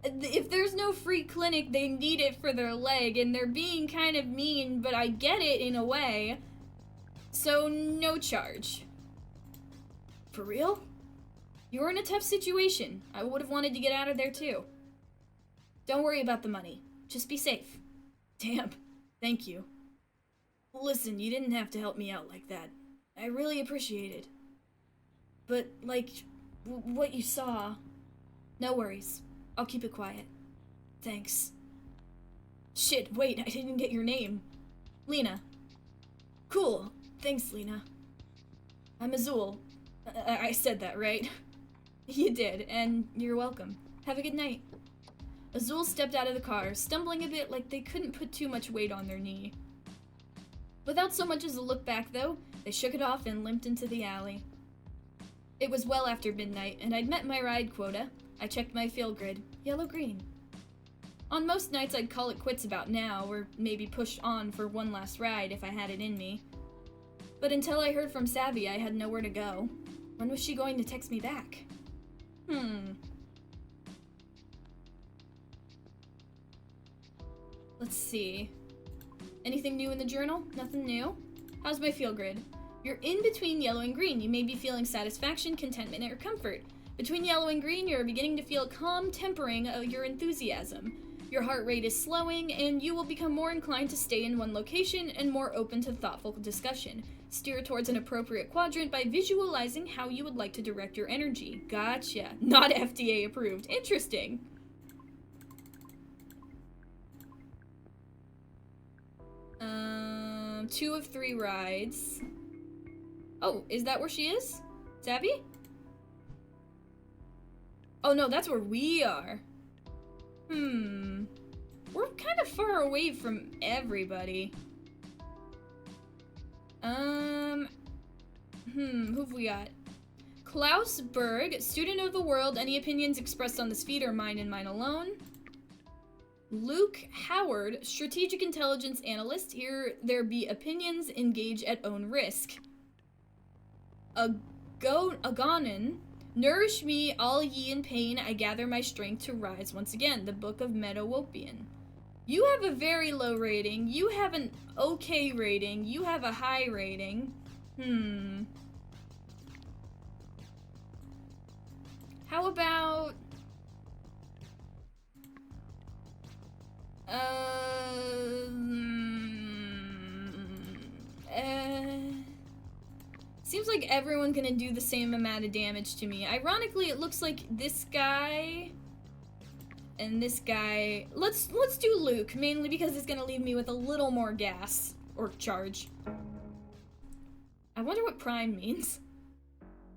If there's no free clinic, they need it for their leg, and they're being kind of mean, but I get it in a way. So, no charge. For real? You were in a tough situation. I would have wanted to get out of there too. Don't worry about the money. Just be safe. Damn. Thank you. Listen, you didn't have to help me out like that. I really appreciate it. But, like, what you saw... No worries. I'll keep it quiet. Thanks. Shit, wait, I didn't get your name. Lina. Cool. Thanks, Lina. I'm Azul. I said that, right? You did, and you're welcome. Have a good night. Azul stepped out of the car, stumbling a bit like they couldn't put too much weight on their knee. Without so much as a look back, though, they shook it off and limped into the alley. It was well after midnight, and I'd met my ride quota. I checked my field grid. Yellow-green. On most nights, I'd call it quits about now, or maybe push on for one last ride if I had it in me. But until I heard from Savy, I had nowhere to go. When was she going to text me back? Let's see. Anything new in the journal? Nothing new? How's my field grid? You're in between yellow and green. You may be feeling satisfaction, contentment, or comfort. Between yellow and green, you're beginning to feel calm tempering your enthusiasm. Your heart rate is slowing, and you will become more inclined to stay in one location and more open to thoughtful discussion. Steer towards an appropriate quadrant by visualizing how you would like to direct your energy. Gotcha. Not FDA approved. Interesting. Two of 3 rides. Oh, is that where she is? Savvy? Oh no, that's where we are. We're kind of far away from everybody. Who've we got? Klaus Berg, student of the world. Any opinions expressed on this feed are mine and mine alone. Luke Howard, strategic intelligence analyst. Here there be opinions, engage at own risk. Agonin, Nourish me, all ye in pain, I gather my strength to rise once again. The Book of Medowopian. You have a very low rating. You have an okay rating. You have a high rating. How about... Seems like everyone's gonna do the same amount of damage to me. Ironically, it looks like this guy and this guy. Let's do Luke, mainly because it's gonna leave me with a little more gas or charge. I wonder what prime means.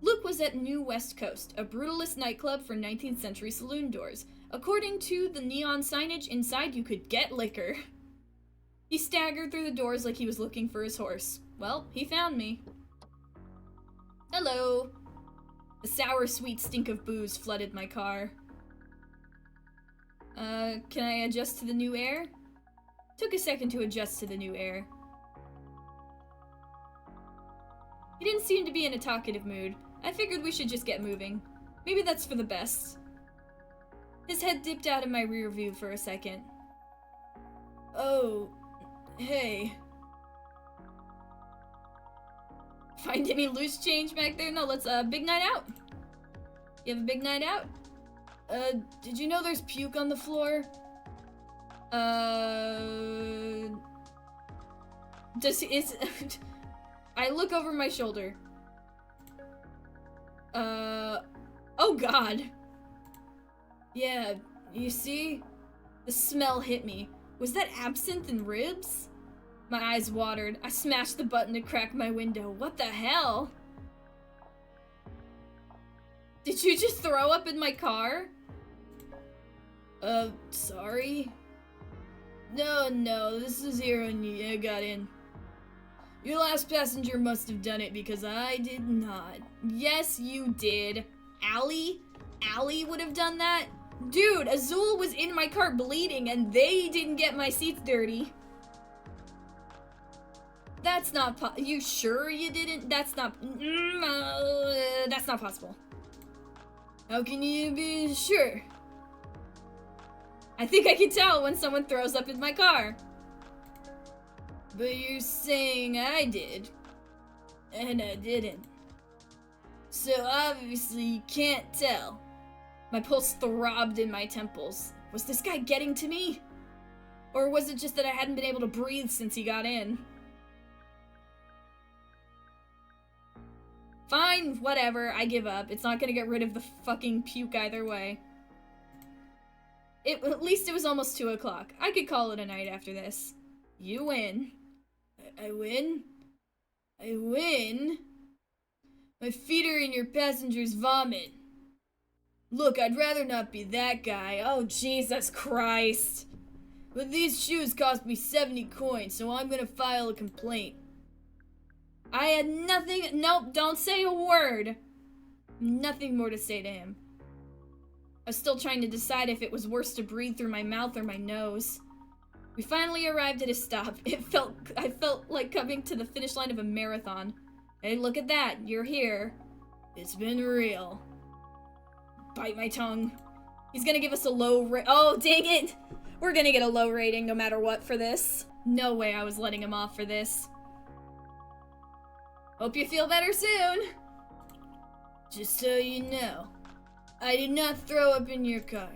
Luke was at New West Coast, a brutalist nightclub for 19th century saloon doors. According to the neon signage, inside you could get liquor. He staggered through the doors like he was looking for his horse. Well, he found me. Hello. The sour, sweet stink of booze flooded my car. Can I adjust to the new air? Took a second to adjust to the new air. He didn't seem to be in a talkative mood. I figured we should just get moving. Maybe that's for the best. His head dipped out of my rear view for a second. Oh, hey. Find any loose change back there? No, let's, big night out. You have a big night out? Did you know there's puke on the floor? I look over my shoulder. Oh god. Yeah, you see? The smell hit me. Was that absinthe and ribs? My eyes watered. I smashed the button to crack my window. What the hell? Did you just throw up in my car? Sorry? No, this is here when you got in. Your last passenger must have done it because I did not. Yes, you did. Allie would have done that? Dude, Azul was in my car bleeding and they didn't get my seats dirty. That's not you sure you didn't? That's not possible. How can you be sure? I think I can tell when someone throws up in my car. But you're saying I did, and I didn't. So obviously you can't tell. My pulse throbbed in my temples. Was this guy getting to me? Or was it just that I hadn't been able to breathe since he got in? Fine, whatever, I give up. It's not gonna get rid of the fucking puke either way. At least it was almost 2 o'clock. I could call it a night after this. You win. I win? I win? My feet are in your passenger's vomit. Look, I'd rather not be that guy. Oh, Jesus Christ. But these shoes cost me 70 coins, so I'm gonna file a complaint. I had nothing. Nope, don't say a word. Nothing more to say to him. I was still trying to decide if it was worse to breathe through my mouth or my nose. We finally arrived at a stop. I felt like coming to the finish line of a marathon. Hey, look at that. You're here. It's been real. Bite my tongue. He's gonna give us a low oh, dang it! We're gonna get a low rating no matter what for this. No way I was letting him off for this. Hope you feel better soon. Just so you know, I did not throw up in your car.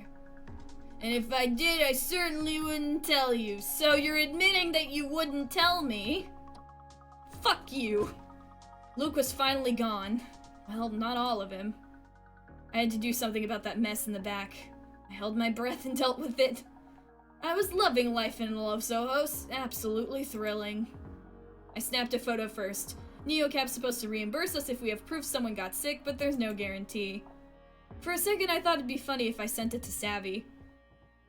And if I did, I certainly wouldn't tell you. So you're admitting that you wouldn't tell me? Fuck you. Luke was finally gone. Well, not all of him. I had to do something about that mess in the back. I held my breath and dealt with it. I was loving life in Los Ojos. Absolutely thrilling. I snapped a photo first. NeoCab's supposed to reimburse us if we have proof someone got sick, but there's no guarantee. For a second, I thought it'd be funny if I sent it to Savvy.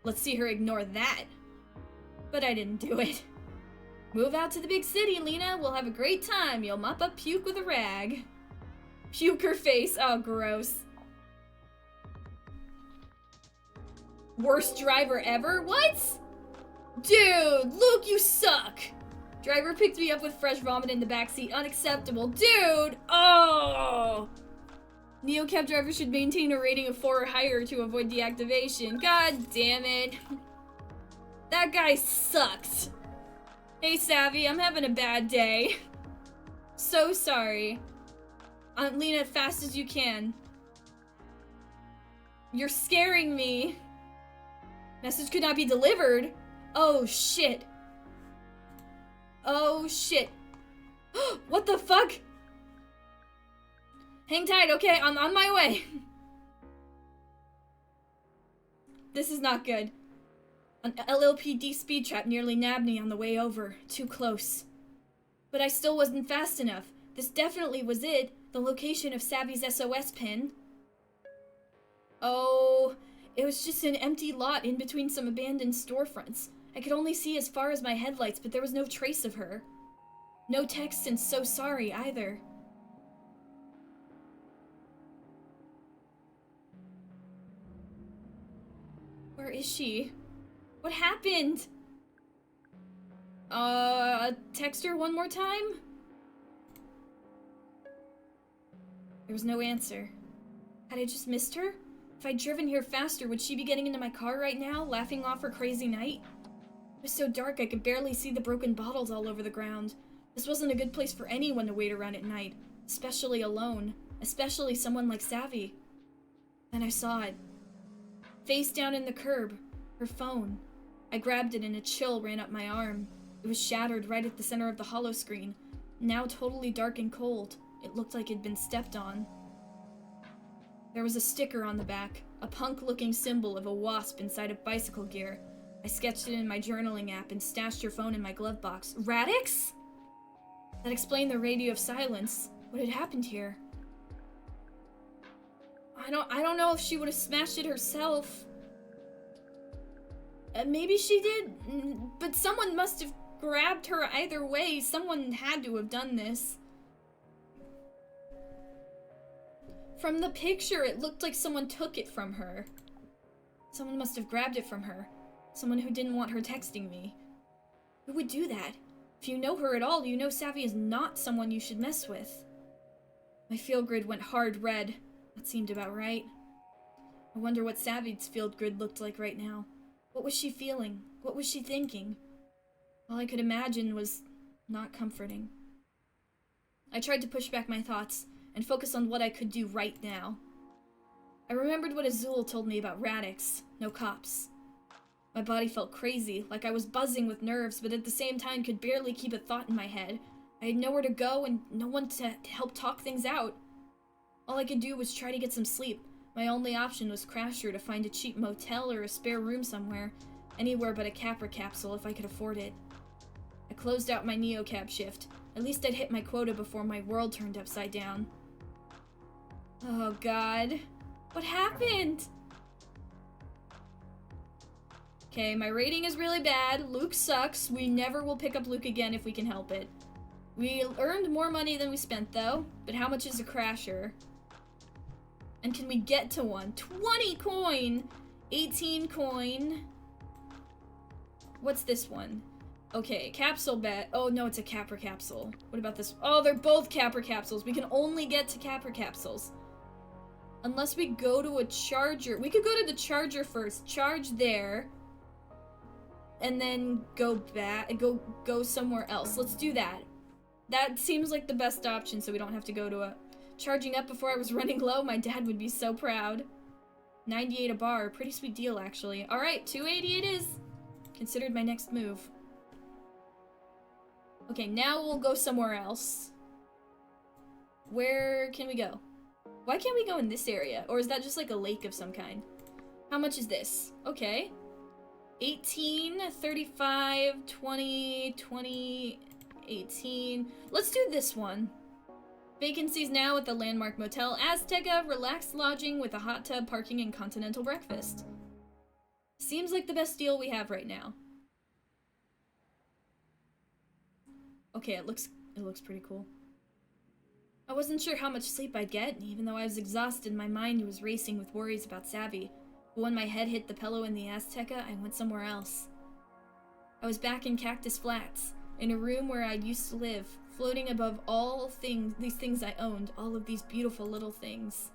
Let's see her ignore that. But I didn't do it. Move out to the big city, Lina. We'll have a great time. You'll mop up puke with a rag. Puke her face. Oh, gross. Worst driver ever? What? Dude, Luke, you suck. Driver picked me up with fresh vomit in the backseat. Unacceptable. Dude! Oh! Neocab drivers should maintain a rating of 4 or higher to avoid deactivation. God damn it. That guy sucks. Hey, Savvy, I'm having a bad day. So sorry. Lina, fast as you can. You're scaring me. Message could not be delivered. Oh, shit. Oh, shit. What the fuck? Hang tight, okay? I'm on my way. This is not good. An LLPD speed trap nearly nabbed me on the way over. Too close. But I still wasn't fast enough. This definitely was it. The location of Savy's SOS pin. Oh, it was just an empty lot in between some abandoned storefronts. I could only see as far as my headlights, but there was no trace of her. No text and so sorry either. Where is she? What happened? Text her one more time? There was no answer. Had I just missed her? If I'd driven here faster, would she be getting into my car right now, laughing off her crazy night? It was so dark I could barely see the broken bottles all over the ground. This wasn't a good place for anyone to wait around at night, especially alone, especially someone like Savvy. Then I saw it. Face down in the curb, her phone. I grabbed it and a chill ran up my arm. It was shattered right at the center of the hollow screen, now totally dark and cold. It looked like it'd been stepped on. There was a sticker on the back, a punk-looking symbol of a wasp inside of bicycle gear. I sketched it in my journaling app and stashed her phone in my glove box. Radix? That explained the radio of silence. What had happened here? I don't know if she would have smashed it herself. Maybe she did, but someone must have grabbed her either way. Someone had to have done this. From the picture, it looked like someone took it from her. Someone must have grabbed it from her. Someone who didn't want her texting me. Who would do that? If you know her at all, you know Savvy is not someone you should mess with. My field grid went hard red. That seemed about right. I wonder what Savy's field grid looked like right now. What was she feeling? What was she thinking? All I could imagine was not comforting. I tried to push back my thoughts and focus on what I could do right now. I remembered what Azul told me about Radix. No cops. My body felt crazy, like I was buzzing with nerves, but at the same time could barely keep a thought in my head. I had nowhere to go and no one to help talk things out. All I could do was try to get some sleep. My only option was Crasher to find a cheap motel or a spare room somewhere. Anywhere but a Capra capsule if I could afford it. I closed out my Neocab shift. At least I'd hit my quota before my world turned upside down. Oh god. What happened? Okay, my rating is really bad. Luke sucks. We never will pick up Luke again if we can help it. We earned more money than we spent though, but how much is a Crasher? And can we get to one? 20 coin! 18 coin. What's this one? Okay, capsule bet. Oh no, it's a Capra capsule. What about this? Oh, they're both Capra capsules. We can only get to Capra capsules. Unless we go to a charger. We could go to the charger first. Charge there. And then go back. Go somewhere else. Let's do that. That seems like the best option so we don't have to go to a... Charging up before I was running low, my dad would be so proud. 98 a bar, pretty sweet deal actually. Alright, 280 it is. Considered my next move. Okay, now we'll go somewhere else. Where can we go? Why can't we go in this area? Or is that just like a lake of some kind? How much is this? Okay. 18, 35, 20, 20, 18. Let's do this one. Vacancies now at the landmark Motel Azteca, relaxed lodging with a hot tub, parking, and continental breakfast. Seems like the best deal we have right now. Okay, it looks pretty cool. I wasn't sure how much sleep I'd get, even though I was exhausted, my mind was racing with worries about Savvy. But when my head hit the pillow in the Azteca, I went somewhere else. I was back in Cactus Flats, in a room where I'd used to live, floating above all these things I owned, all of these beautiful little things.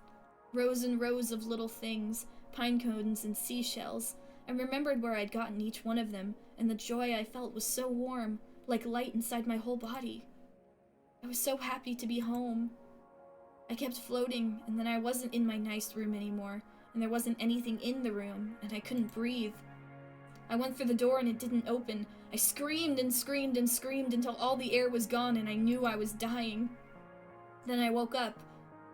Rows and rows of little things, pine cones and seashells. I remembered where I'd gotten each one of them, and the joy I felt was so warm, like light inside my whole body. I was so happy to be home. I kept floating, and then I wasn't in my nice room anymore, and there wasn't anything in the room, and I couldn't breathe. I went for the door and it didn't open. I screamed and screamed and screamed until all the air was gone and I knew I was dying. Then I woke up.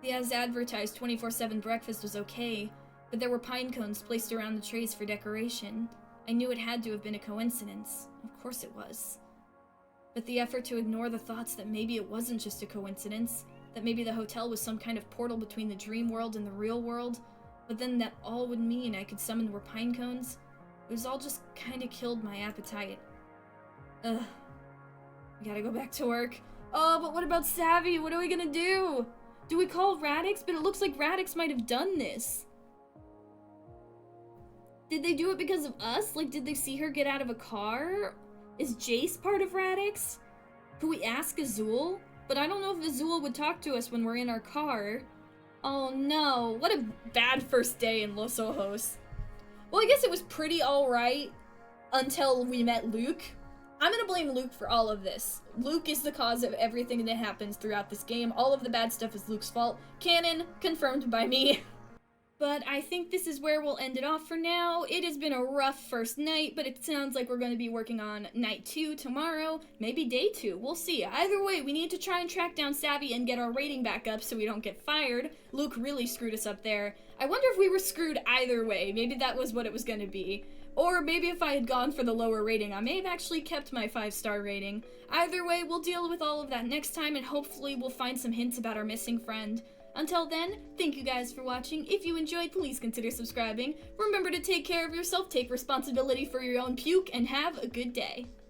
The as advertised 24/7 breakfast was okay, but there were pine cones placed around the trays for decoration. I knew it had to have been a coincidence. Of course it was. But the effort to ignore the thoughts that maybe it wasn't just a coincidence, that maybe the hotel was some kind of portal between the dream world and the real world, but then that all would mean I could summon more pine cones, it was all just kinda killed my appetite. Ugh. We gotta go back to work. Oh, but what about Savvy? What are we gonna do? Do we call Radix? But it looks like Radix might have done this. Did they do it because of us? Like, did they see her get out of a car? Is Jace part of Radix? Could we ask Azul? But I don't know if Azul would talk to us when we're in our car. Oh no, what a bad first day in Los Ojos. Well, I guess it was pretty alright until we met Luke. I'm gonna blame Luke for all of this. Luke is the cause of everything that happens throughout this game. All of the bad stuff is Luke's fault. Canon, confirmed by me. But I think this is where we'll end it off for now. It has been a rough first night, but it sounds like we're going to be working on night 2 tomorrow, maybe day 2, we'll see. Either way, we need to try and track down Savvy and get our rating back up so we don't get fired. Luke really screwed us up there. I wonder if we were screwed either way. Maybe that was what it was going to be. Or maybe if I had gone for the lower rating, I may have actually kept my 5-star rating. Either way, we'll deal with all of that next time, and hopefully we'll find some hints about our missing friend. Until then, thank you guys for watching. If you enjoyed, please consider subscribing. Remember to take care of yourself, take responsibility for your own puke, and have a good day.